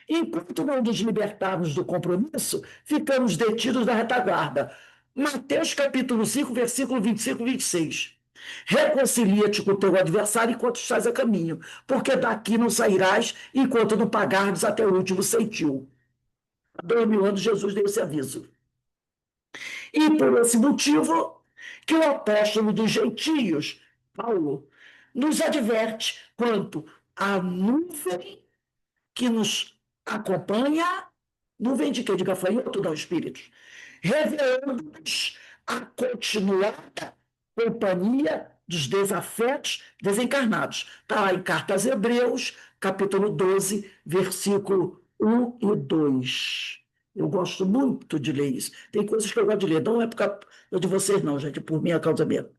enquanto não nos libertarmos do compromisso, ficamos detidos na retaguarda. Mateus capítulo 5, versículo 25 e 26. Reconcilia-te com o teu adversário enquanto estás a caminho, porque daqui não sairás enquanto não pagares até o último centil. Há 2000 anos Jesus deu esse aviso. E por esse motivo que o apóstolo dos gentios, Paulo, nos adverte quanto à nuvem que nos acompanha, nuvem de quê? De gafanhoto, não, espíritos, revelando-nos a continuada companhia dos desafetos desencarnados. Está lá em Carta aos Hebreus, capítulo 12, versículo 1 e 2. Eu gosto muito de ler isso. Tem coisas que eu gosto de ler, não é por causa de vocês, não, gente, por minha causa mesmo.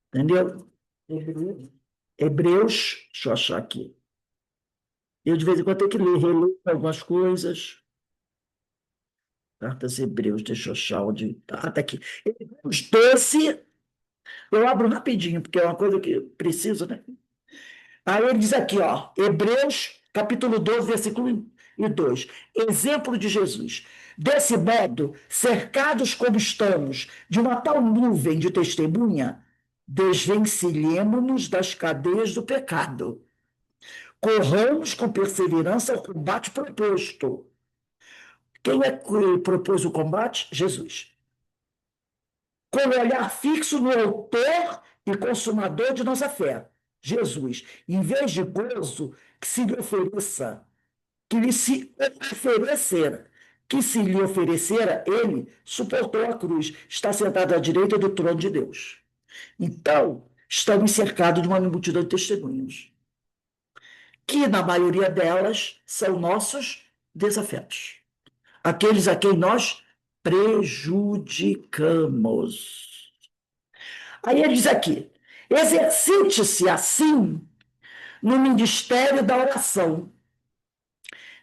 Entendeu? Hebreus, deixa eu achar aqui. Eu, de vez em quando, tenho que ler, reler algumas coisas. Cartas Hebreus, deixa eu achar onde. Ah, tá aqui. Hebreus 12, eu abro rapidinho, porque é uma coisa que preciso, né? Aí ele diz aqui, ó, Hebreus, capítulo 12, versículo 2. Exemplo de Jesus. Desse modo, cercados como estamos de uma tal nuvem de testemunha, desvencilhemos-nos das cadeias do pecado. Corramos com perseverança o combate proposto. Quem é que propôs o combate? Jesus. Com o olhar fixo no autor e consumador de nossa fé, Jesus. Em vez de gozo que se lhe ofereça, que lhe se oferecera, que se lhe oferecera, ele suportou a cruz, está sentado à direita do trono de Deus. Então, estamos cercados de uma multidão de testemunhas, que na maioria delas são nossos desafetos, aqueles a quem nós prejudicamos. Aí ele diz aqui: exercite-se assim no ministério da oração,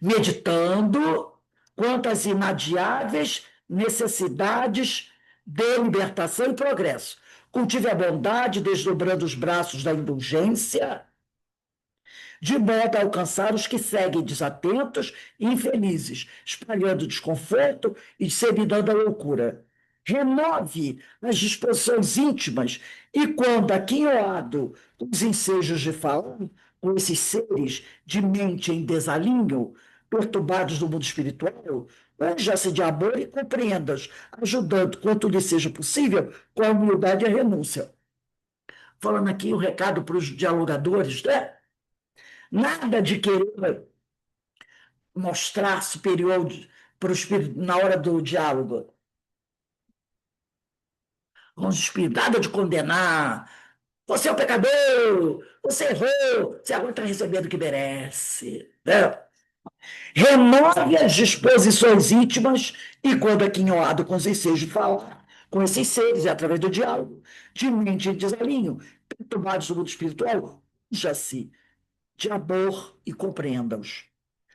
meditando quanto às inadiáveis necessidades de libertação e progresso. Cultive a bondade, desdobrando os braços da indulgência, de modo a alcançar os que seguem desatentos e infelizes, espalhando desconforto e disseminando a loucura. Renove as disposições íntimas e, quando aquinhoado com os ensejos de falar com esses seres de mente em desalinho, perturbados do mundo espiritual, unja-se de amor e compreenda-os, ajudando quanto lhe seja possível com a humildade e a renúncia. Falando aqui o recado para os dialogadores, né? Nada de querer mostrar superior para o espírito na hora do diálogo. Com o espírito, nada de condenar. Você é um pecador, você errou, você agora está recebendo o que merece. Né? Renove as disposições íntimas e, quando aquinhoado com os ensejos de falar com esses seres, é através do diálogo, de mente em desalinho, perturbados do mundo espiritual, já-se de amor e compreenda-os,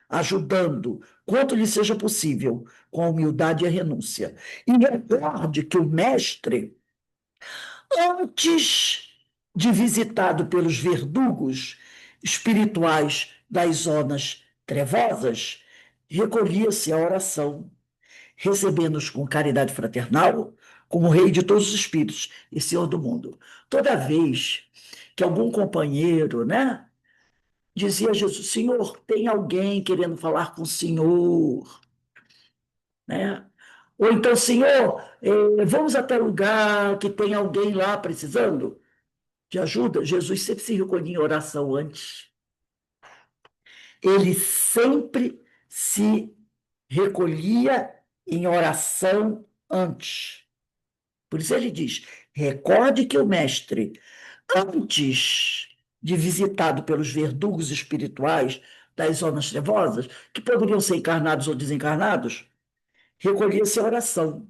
ajudando, quanto lhe seja possível, com a humildade e a renúncia. E recorde que o mestre, antes de visitado pelos verdugos espirituais das zonas trevosas, recolhia-se à oração, recebendo-os com caridade fraternal, como Rei de todos os espíritos e Senhor do mundo. Toda vez que algum companheiro, né, dizia a Jesus: Senhor, tem alguém querendo falar com o Senhor, né? Ou então, Senhor, vamos até lugar que tem alguém lá precisando de ajuda. Jesus sempre se recolhia em oração antes. Ele sempre se recolhia em oração antes. Por isso ele diz: recorde que o mestre, antes de visitado pelos verdugos espirituais das zonas trevosas, que poderiam ser encarnados ou desencarnados, recolhia-se a oração,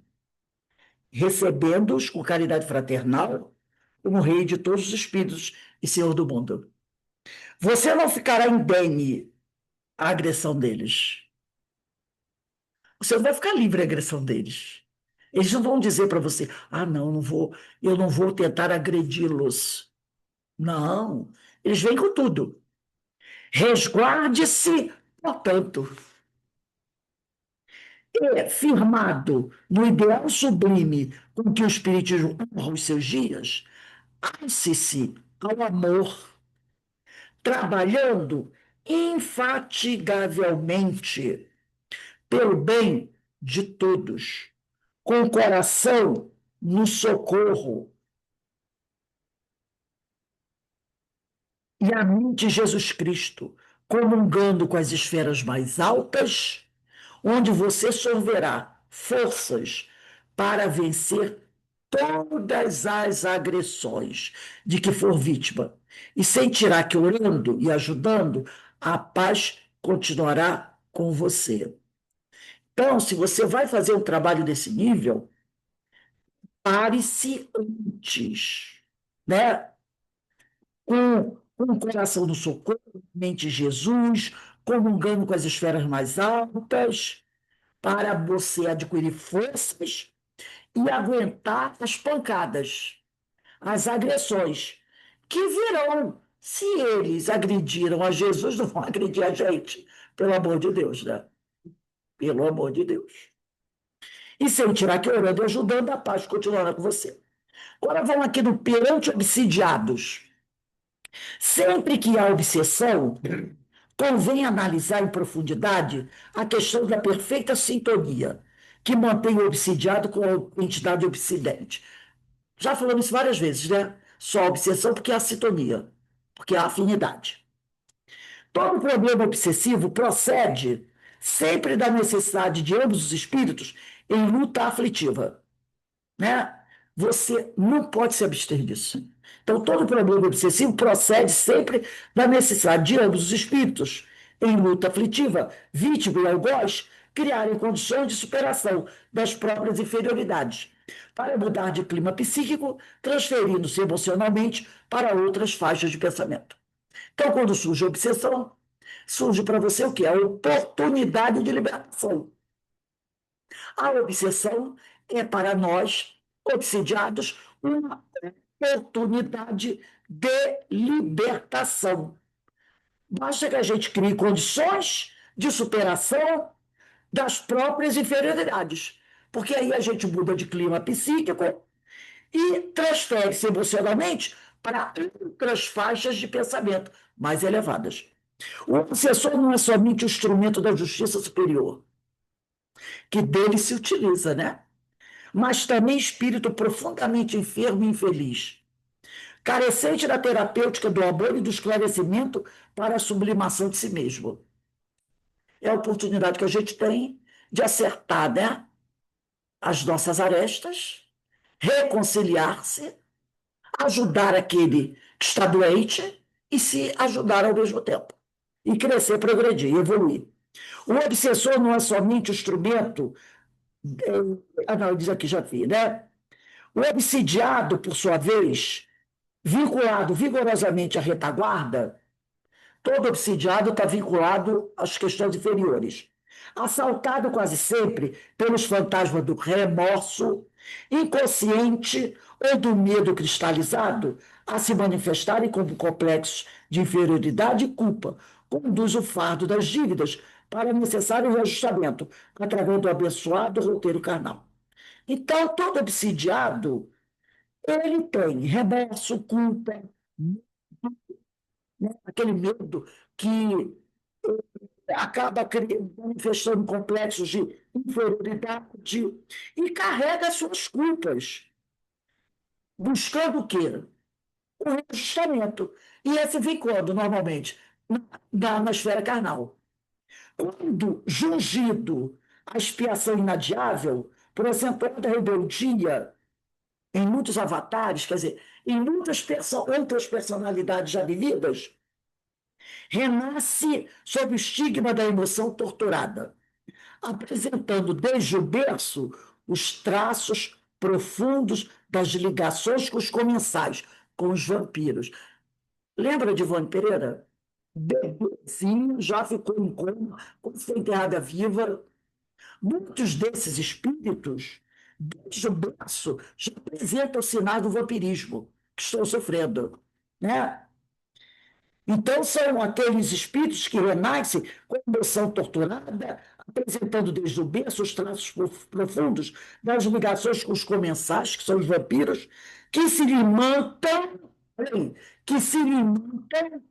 recebendo-os com caridade fraternal, como Rei de todos os espíritos e Senhor do mundo. Você não ficará indene à agressão deles. Você não vai ficar livre da agressão deles. Eles não vão dizer para você: ah, não, não vou, eu não vou tentar agredi-los. Não, eles vêm com tudo. Resguarde-se, portanto, e firmado no ideal sublime com que o Espiritismo honra os seus dias, alce-se ao amor, trabalhando infatigavelmente pelo bem de todos, com o coração no socorro e a mente de Jesus Cristo, comungando com as esferas mais altas, onde você sorverá forças para vencer todas as agressões de que for vítima, e sentirá que orando e ajudando, a paz continuará com você. Então, se você vai fazer um trabalho desse nível, pare-se antes, né? Com o coração no socorro, mente Jesus, comungando com as esferas mais altas, para você adquirir forças e aguentar as pancadas, as agressões, que virão. Se eles agrediram a Jesus, não vão agredir a gente, pelo amor de Deus, né? Pelo amor de Deus. E sem tirar que orando e ajudando, a paz continuará com você. Agora vamos aqui no perante obsidiados. Sempre que há obsessão, convém analisar em profundidade a questão da perfeita sintonia que mantém o obsidiado com a entidade obsidente. Já falamos isso várias vezes, né? Só a obsessão porque há sintonia, porque há afinidade. Todo problema obsessivo procede sempre da necessidade de ambos os espíritos em luta aflitiva, né? Você não pode se abster disso. Então, todo problema obsessivo procede sempre da necessidade de ambos os espíritos, em luta aflitiva, vítima e algoz, criarem condições de superação das próprias inferioridades, para mudar de clima psíquico, transferindo-se emocionalmente para outras faixas de pensamento. Então, quando surge a obsessão, surge para você o quê? A oportunidade de libertação. A obsessão é para nós, obsidiados, uma oportunidade de libertação. Basta que a gente crie condições de superação das próprias inferioridades, porque aí a gente muda de clima psíquico e transfere-se emocionalmente para outras faixas de pensamento mais elevadas. O obsessor não é somente o instrumento da justiça superior, que dele se utiliza, né? Mas também espírito profundamente enfermo e infeliz, carecente da terapêutica do amor e do esclarecimento para a sublimação de si mesmo. É a oportunidade que a gente tem de acertar, né, as nossas arestas, reconciliar-se, ajudar aquele que está doente e se ajudar ao mesmo tempo. E crescer, progredir, evoluir. O obsessor não é somente o instrumento. Não, diz aqui, já vi, né? O obsidiado, por sua vez, vinculado vigorosamente à retaguarda, todo obsidiado está vinculado às questões inferiores. Assaltado quase sempre pelos fantasmas do remorso, inconsciente ou do medo cristalizado, a se manifestarem como complexos de inferioridade e culpa, conduz o fardo das dívidas para necessário reajustamento, através do abençoado roteiro carnal. Então, todo obsidiado, ele tem remorso, culpa, né? Aquele medo que acaba manifestando complexos de inferioridade e carrega as suas culpas, buscando o quê? O reajustamento. E esse vem quando, normalmente? Na esfera carnal. Quando jungido a expiação inadiável, por acentuada rebeldia em muitos avatares, quer dizer, em muitas outras personalidades já vividas, renasce sob o estigma da emoção torturada, apresentando desde o berço os traços profundos das ligações com os comensais, com os vampiros. Lembra de Ivone Pereira? Bebezinho, já ficou em coma, como foi enterrada viva. Muitos desses espíritos, desde o berço, já apresentam sinais do vampirismo que estão sofrendo, né? Então, são aqueles espíritos que renascem com emoção torturada, apresentando desde o berço os traços profundos das ligações com os comensais, que são os vampiros, que se alimentam, que se alimentam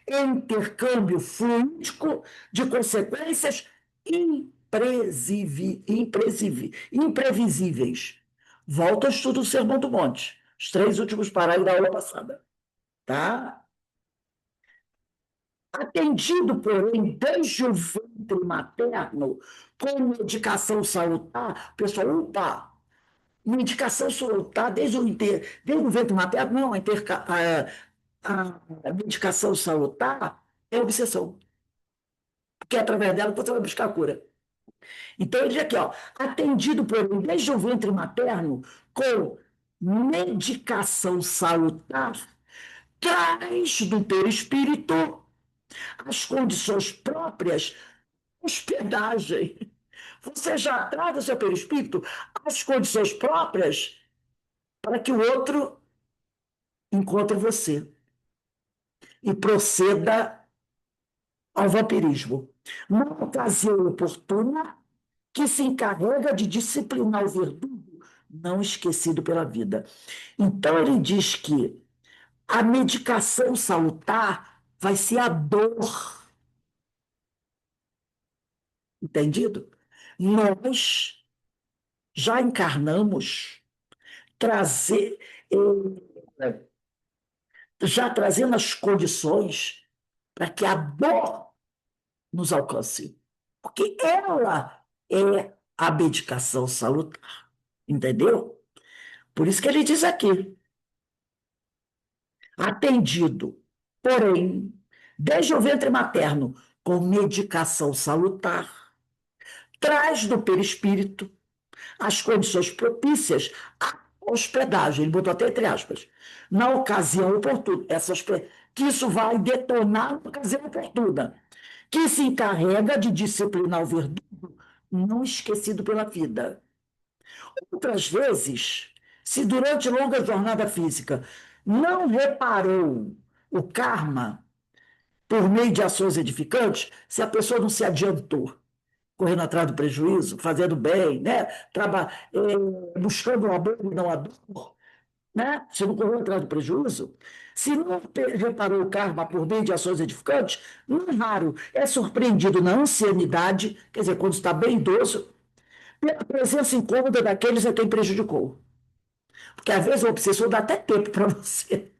em intercâmbio fluídico de consequências imprevisíveis. Volta ao estudo do Sermão do Monte, os 3 últimos parágrafos da aula passada. Tá? Atendido, porém, desde o ventre materno, com medicação salutar, pessoal, opa, medicação salutar desde o ventre materno, não, a medicação salutar é obsessão, porque é através dela que você vai buscar a cura. Então, ele diz aqui, ó, atendido, porém, desde o ventre materno, com medicação salutar, traz do teu espírito as condições próprias próprias hospedagem. Você já traz o seu perispírito as condições próprias para que o outro encontre você e proceda ao vampirismo. Na ocasião oportuna, que se encarrega de disciplinar o verdugo não esquecido pela vida. Então, ele diz que a medicação salutar vai ser a dor, entendido? Nós já encarnamos trazer, eh, já trazendo as condições para que a dor nos alcance, porque ela é a medicação salutar, entendeu? Por isso que ele diz aqui, atendido, porém, desde o ventre materno, com medicação salutar, traz do perispírito as condições propícias à hospedagem, ele botou até entre aspas, na ocasião oportuna, que isso vai detonar na ocasião oportuna, que se encarrega de disciplinar o verdugo não esquecido pela vida. Outras vezes, se durante longa jornada física não reparou o karma por meio de ações edificantes, se a pessoa não se adiantou, correndo atrás do prejuízo, fazendo bem, né? Buscando o amor e não a dor, né? Se não correu atrás do prejuízo, se não reparou o karma por meio de ações edificantes, não é raro, é surpreendido na ancianidade, quer dizer, quando está bem idoso, pela presença incômoda daqueles a quem prejudicou. Porque às vezes o obsessor dá até tempo para você.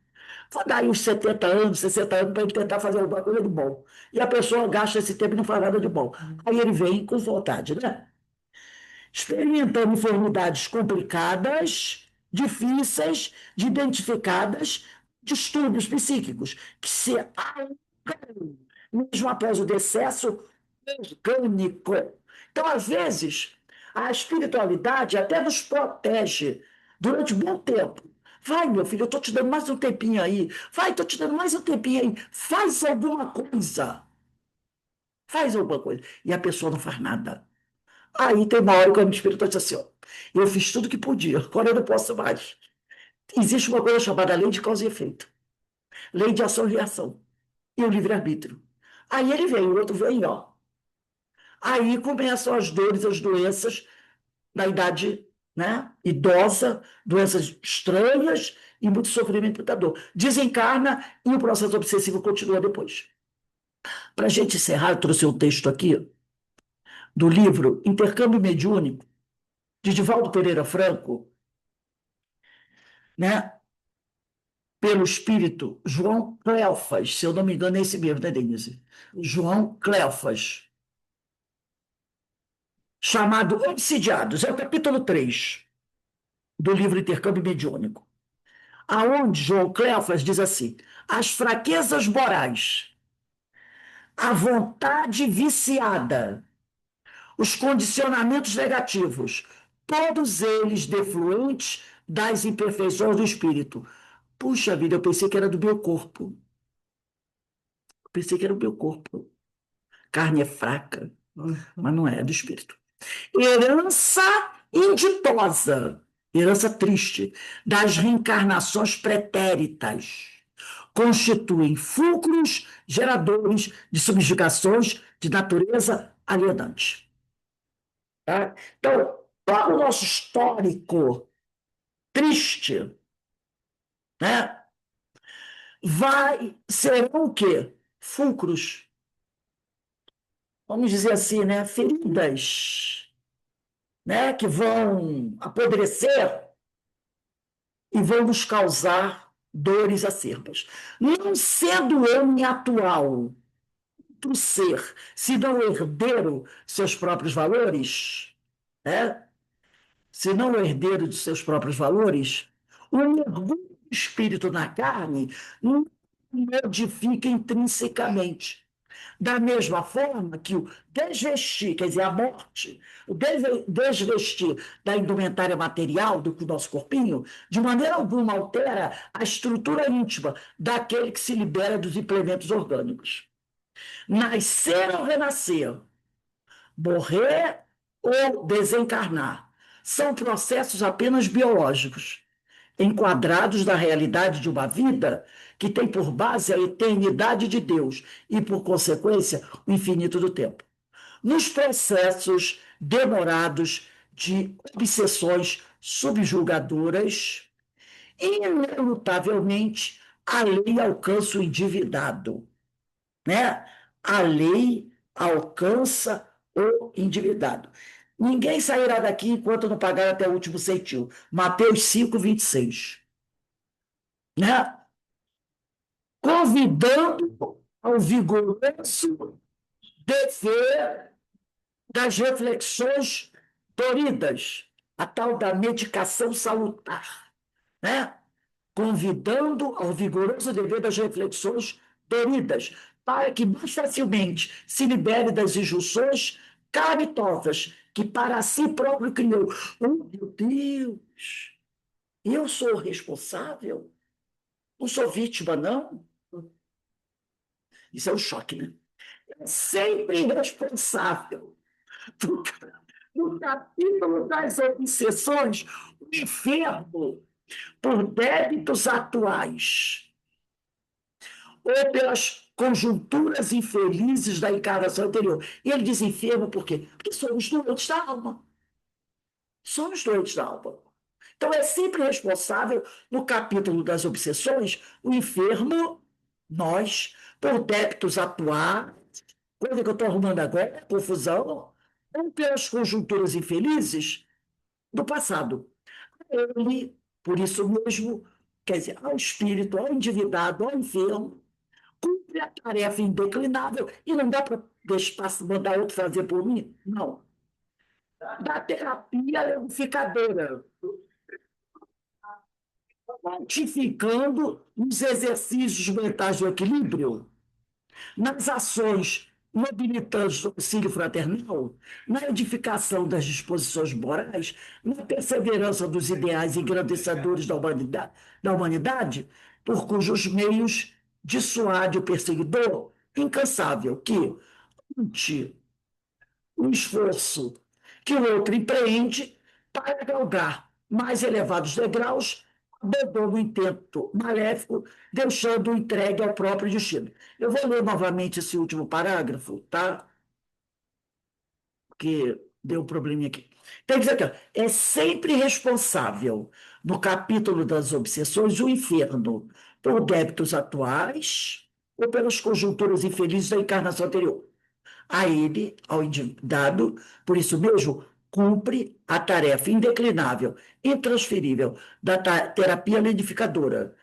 Vou dar aí uns 70 anos, 60 anos para ele tentar fazer alguma coisa de bom. E a pessoa gasta esse tempo e não faz nada de bom. Aí ele vem com vontade, né? Experimentando enfermidades complicadas, difíceis de identificadas, distúrbios psíquicos, que se alongam mesmo após o decesso orgânico. Então, às vezes, a espiritualidade até nos protege durante um bom tempo. Vai, meu filho, eu estou te dando mais um tempinho aí. Vai, estou te dando mais um tempinho aí. Faz alguma coisa. Faz alguma coisa. E a pessoa não faz nada. Aí tem uma hora que o espírito diz assim: ó, eu fiz tudo que podia, agora eu não posso mais. Existe uma coisa chamada lei de causa e efeito, lei de ação e reação, e o livre-arbítrio. Aí ele vem, o outro vem, ó. Aí começam as dores, as doenças da idade, né, idosa, doenças estranhas e muito sofrimento, muita dor. Desencarna e o processo obsessivo continua depois. Para a gente encerrar, eu trouxe um texto aqui do livro Intercâmbio Mediúnico, de Divaldo Pereira Franco, né, pelo espírito João Cleofas, se eu não me engano, é esse mesmo, né, Denise? João Cleofas, chamado Obsidiados, é o capítulo 3 do livro Intercâmbio Mediúnico, aonde João Cleofas diz assim: as fraquezas morais, a vontade viciada, os condicionamentos negativos, todos eles defluentes das imperfeições do espírito. Puxa vida, eu pensei que era do meu corpo. Eu pensei que era do meu corpo. Carne é fraca, mas não é, é do espírito. Herança inditosa, herança triste, das reencarnações pretéritas. Constituem fulcros geradores de subjugações de natureza alienante. Tá? Então, todo o nosso histórico triste, né, serão o quê? Fulcros, vamos dizer assim, né, feridas, né, que vão apodrecer e vão nos causar dores acerbas. Não sendo o homem atual do ser, se não herdeiro seus próprios valores, né? Se não herdeiro de seus próprios valores, o mergulho do espírito na carne não modifica intrinsecamente. Da mesma forma que o desvestir, quer dizer, a morte, o desvestir da indumentária material do nosso corpinho, de maneira alguma altera a estrutura íntima daquele que se libera dos implementos orgânicos. Nascer ou renascer, morrer ou desencarnar, são processos apenas biológicos, enquadrados na realidade de uma vida que tem por base a eternidade de Deus e, por consequência, o infinito do tempo. Nos processos demorados de obsessões subjugadoras, inelutavelmente, a lei alcança o endividado, né? A lei alcança o endividado. Ninguém sairá daqui enquanto não pagar até o último centavo. Mateus 5:26, né? Convidando ao vigoroso dever das reflexões doridas, a tal da medicação salutar, né? Convidando ao vigoroso dever das reflexões doridas, para que mais facilmente se libere das injunções calamitosas que para si próprio criou. Oh, meu Deus, eu sou responsável? Não sou vítima, não? Isso é um choque, né? É sempre responsável. No capítulo das obsessões, o enfermo por débitos atuais ou pelas conjunturas infelizes da encarnação anterior. E ele diz enfermo por quê? Porque somos doentes da alma. Somos doentes da alma. Então, é sempre responsável, no capítulo das obsessões, o enfermo, nós, por débitos atuais, coisa que eu estou arrumando agora, confusão, ou pelas conjunturas infelizes do passado. Ele, por isso mesmo, quer dizer, ao espírito, ao endividado, ao enfermo, cumpre a tarefa indeclinável e não dá para mandar outro fazer por mim? Não. Da terapia unificadora, quantificando os exercícios mentais do equilíbrio, nas ações nobilitantes do auxílio fraternal, na edificação das disposições morais, na perseverança dos ideais engrandecedores da humanidade, por cujos meios dissuade o perseguidor incansável que, ante o esforço que o outro empreende para galgar mais elevados degraus, abandona o intento maléfico, deixando-o entregue ao próprio destino. Eu vou ler novamente esse último parágrafo, tá? Porque deu um probleminha aqui. Tem que dizer aqui, ó, é sempre responsável, no capítulo das obsessões, o inferno, por débitos atuais ou pelas conjunturas infelizes da encarnação anterior. A ele, ao endividado, por isso mesmo, cumpre a tarefa indeclinável, intransferível da terapia lenificadora,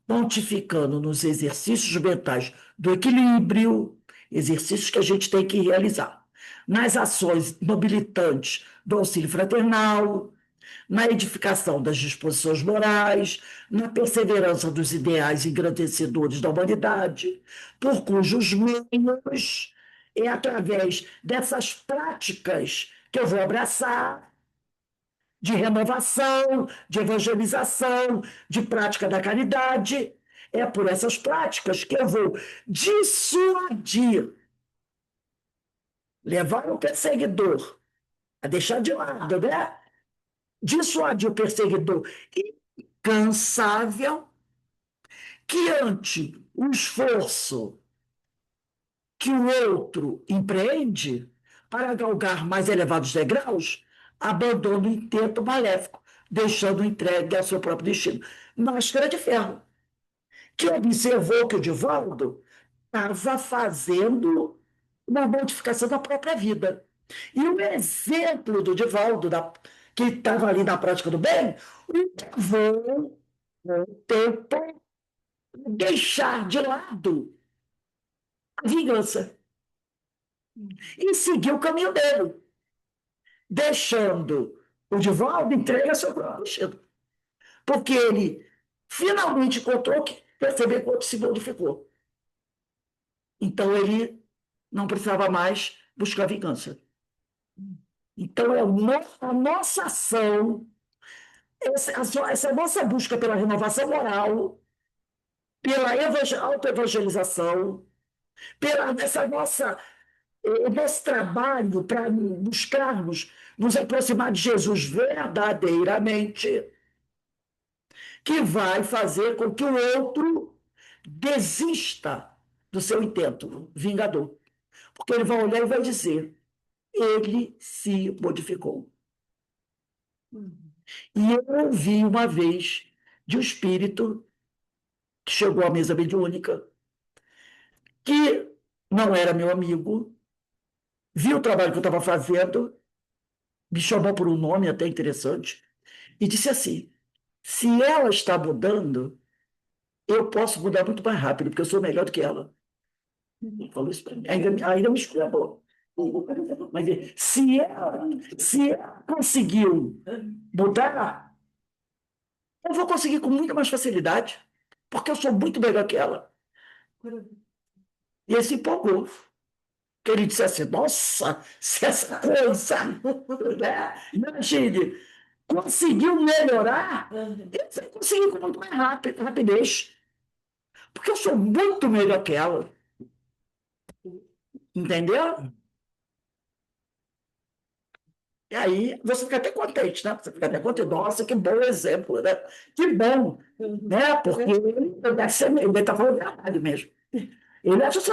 pontificando nos exercícios mentais do equilíbrio, exercícios que a gente tem que realizar, nas ações nobilitantes do auxílio fraternal, na edificação das disposições morais, na perseverança dos ideais engrandecedores da humanidade, por cujos meios é através dessas práticas que eu vou abraçar, de renovação, de evangelização, de prática da caridade. É por essas práticas que eu vou dissuadir, levar o perseguidor a deixar de lado, né? Dissuadir o perseguidor incansável que, ante o esforço que o outro empreende para galgar mais elevados degraus, abandona o intento maléfico, deixando entregue ao seu próprio destino. Máscara de Ferro, que observou que o Divaldo estava fazendo uma modificação da própria vida. E o exemplo do Divaldo, que estava ali na prática do bem, o levou o tempo deixar de lado a vingança e seguir o caminho dele, deixando o Divaldo entregue a seu próprio destino. Porque ele finalmente encontrou que perceber quanto se modificou. Então ele não precisava mais buscar vingança. Então, a nossa ação, essa nossa busca pela renovação moral, pela autoevangelização, nessa nosso trabalho para buscarmos nos aproximar de Jesus verdadeiramente, que vai fazer com que o outro desista do seu intento vingador. Porque ele vai olhar e vai dizer: ele se modificou. E eu ouvi uma vez de um espírito que chegou à mesa mediúnica, que não era meu amigo, viu o trabalho que eu estava fazendo, me chamou por um nome até interessante, e disse assim: se ela está mudando, eu posso mudar muito mais rápido, porque eu sou melhor do que ela. Ele falou isso para mim, ainda me esculhambou. Mas se ela conseguiu mudar, eu vou conseguir com muita mais facilidade, porque eu sou muito melhor que ela. E ele se empolgou. Que ele disse assim: nossa, se essa coisa, né? Imagine, conseguiu melhorar, eu vou conseguir com muito mais rapidez, porque eu sou muito melhor que ela. Entendeu? E aí você fica até contente, né? Você fica até contente. Nossa, que bom exemplo, né? Que bom, né? Porque ele está falando a verdade mesmo. Ele acha assim: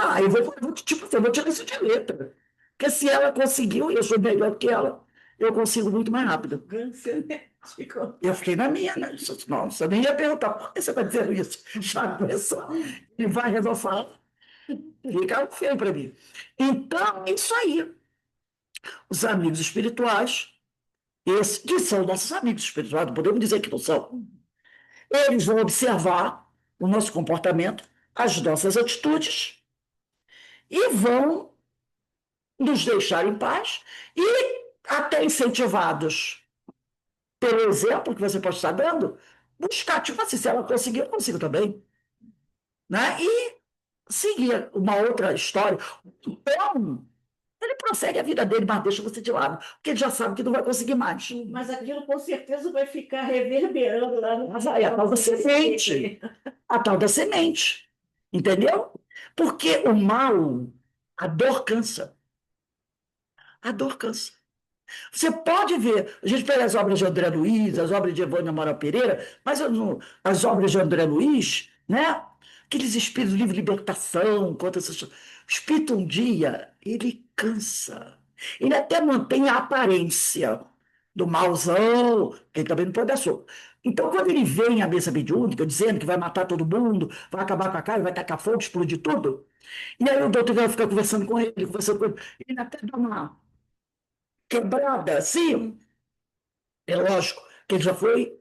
tipo, eu vou tirar isso de letra. Porque se ela conseguiu, eu sou melhor que ela, eu consigo muito mais rápido. Eu fiquei na minha, né? Nossa, eu nem ia perguntar por que você está dizendo isso. Já começou. E vai resolver. Fica feio para mim. Então, é isso aí. Os amigos espirituais, esses que são nossos amigos espirituais, não podemos dizer que não são, eles vão observar o nosso comportamento, as nossas atitudes, e vão nos deixar em paz e, até incentivados pelo exemplo que você pode estar dando, buscar, tipo assim, se ela conseguir, eu consigo também. Né? E seguir uma outra história. Então, ele prossegue a vida dele, mas deixa você de lado, porque ele já sabe que não vai conseguir mais. Mas aquilo com certeza vai ficar reverberando lá no. Mas aí a tal da semente. A tal da semente. Entendeu? Porque o mal, a dor cansa. A dor cansa. Você pode ver, a gente pega as obras de André Luiz, as obras de Evânia Amaral Pereira, mas as obras de André Luiz, né? Aqueles espíritos livre libertação, contra essas. O espírito um dia, ele cansa. Ele até mantém a aparência do mauzão, ele também não pode dar soco. Então, quando ele vem à mesa mediúnica, dizendo que vai matar todo mundo, vai acabar com a cara, vai tacar fogo, explodir tudo, e aí o doutor vai ficar conversando com ele até dá uma quebrada, assim, é lógico que ele já foi,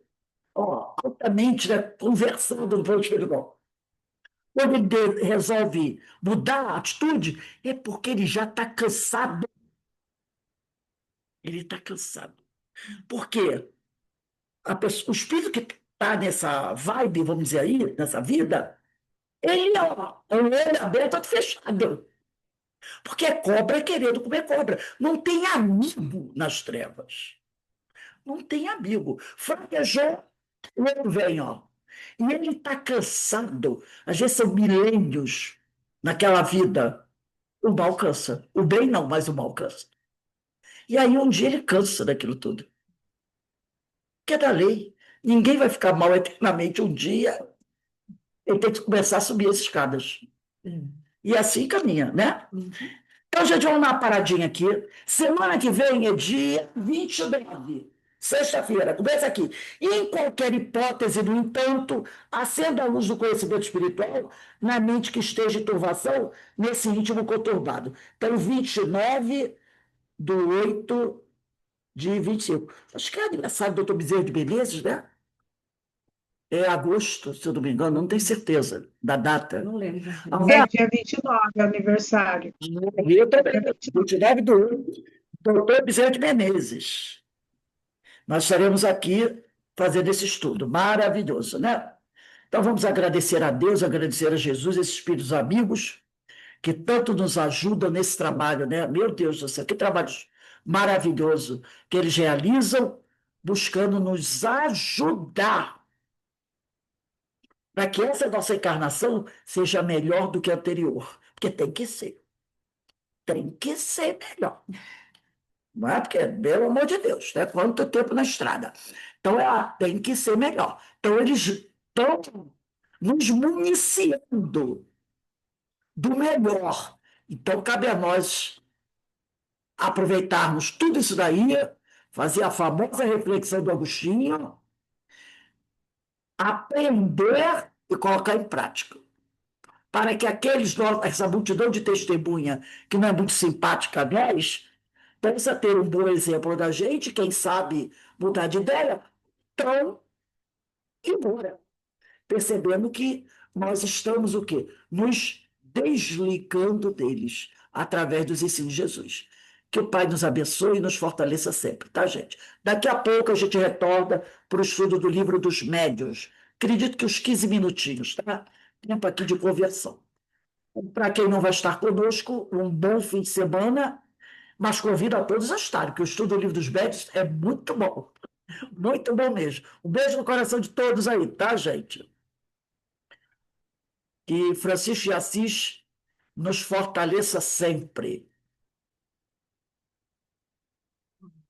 ó, altamente, né, conversado no plano espiritual. Quando ele resolve mudar a atitude, é porque ele já está cansado. Ele está cansado. Por quê? O espírito que está nessa vibe, vamos dizer aí, nessa vida, ele é um olho aberto, outro fechado. Porque é cobra querendo comer cobra. Não tem amigo nas trevas. Não tem amigo. Fraquejou, o outro vem, ó. E ele está cansado. Às vezes são milênios naquela vida. O mal cansa. O bem não, mas o mal cansa. E aí um dia ele cansa daquilo tudo. Que é da lei. Ninguém vai ficar mal eternamente. Um dia ele tem que começar a subir as escadas. E assim caminha, né? Então, gente, vamos dar uma paradinha aqui. Semana que vem é dia 29, sexta-feira. Começa aqui. E em qualquer hipótese, no entanto, acenda a luz do conhecimento espiritual na mente que esteja em turvação, nesse íntimo conturbado. Então, 29/8/25. Acho que é aniversário do doutor Bezerra de Menezes, né? É agosto, se eu não me engano, não tenho certeza da data. Não lembro. É dia 29, é aniversário. Eu também, 29/8, doutor Bezerra de Menezes. Nós estaremos aqui fazendo esse estudo maravilhoso, né? Então vamos agradecer a Deus, agradecer a Jesus, esses espíritos amigos que tanto nos ajudam nesse trabalho, né? Meu Deus do céu, que trabalho maravilhoso que eles realizam, buscando nos ajudar para que essa nossa encarnação seja melhor do que a anterior. porque tem que ser. Tem que ser melhor. Não é porque, pelo amor de Deus, né? Quanto tempo na estrada. Então, tem que ser melhor. Então, eles estão nos municiando do melhor. Então, cabe a nós aproveitarmos tudo isso daí, fazer a famosa reflexão do Agostinho, aprender e colocar em prática. Para que essa multidão de testemunha, que não é muito simpática a nós, possa ter um bom exemplo da gente, quem sabe mudar de ideia, então, embora, percebendo que nós estamos o quê? Nos desligando deles, através dos ensinos de Jesus. Que o Pai nos abençoe e nos fortaleça sempre, tá, gente? Daqui a pouco a gente retorna para o estudo do livro dos médiuns. Acredito que uns 15 minutinhos, tá? Tempo aqui de conversão. Para quem não vai estar conosco, um bom fim de semana, mas convido a todos a estarem, porque o estudo do livro dos médiuns é muito bom mesmo. Um beijo no coração de todos aí, tá, gente? Que Francisco de Assis nos fortaleça sempre.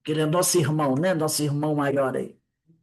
Que ele é nosso irmão, né? Nosso irmão maior aí.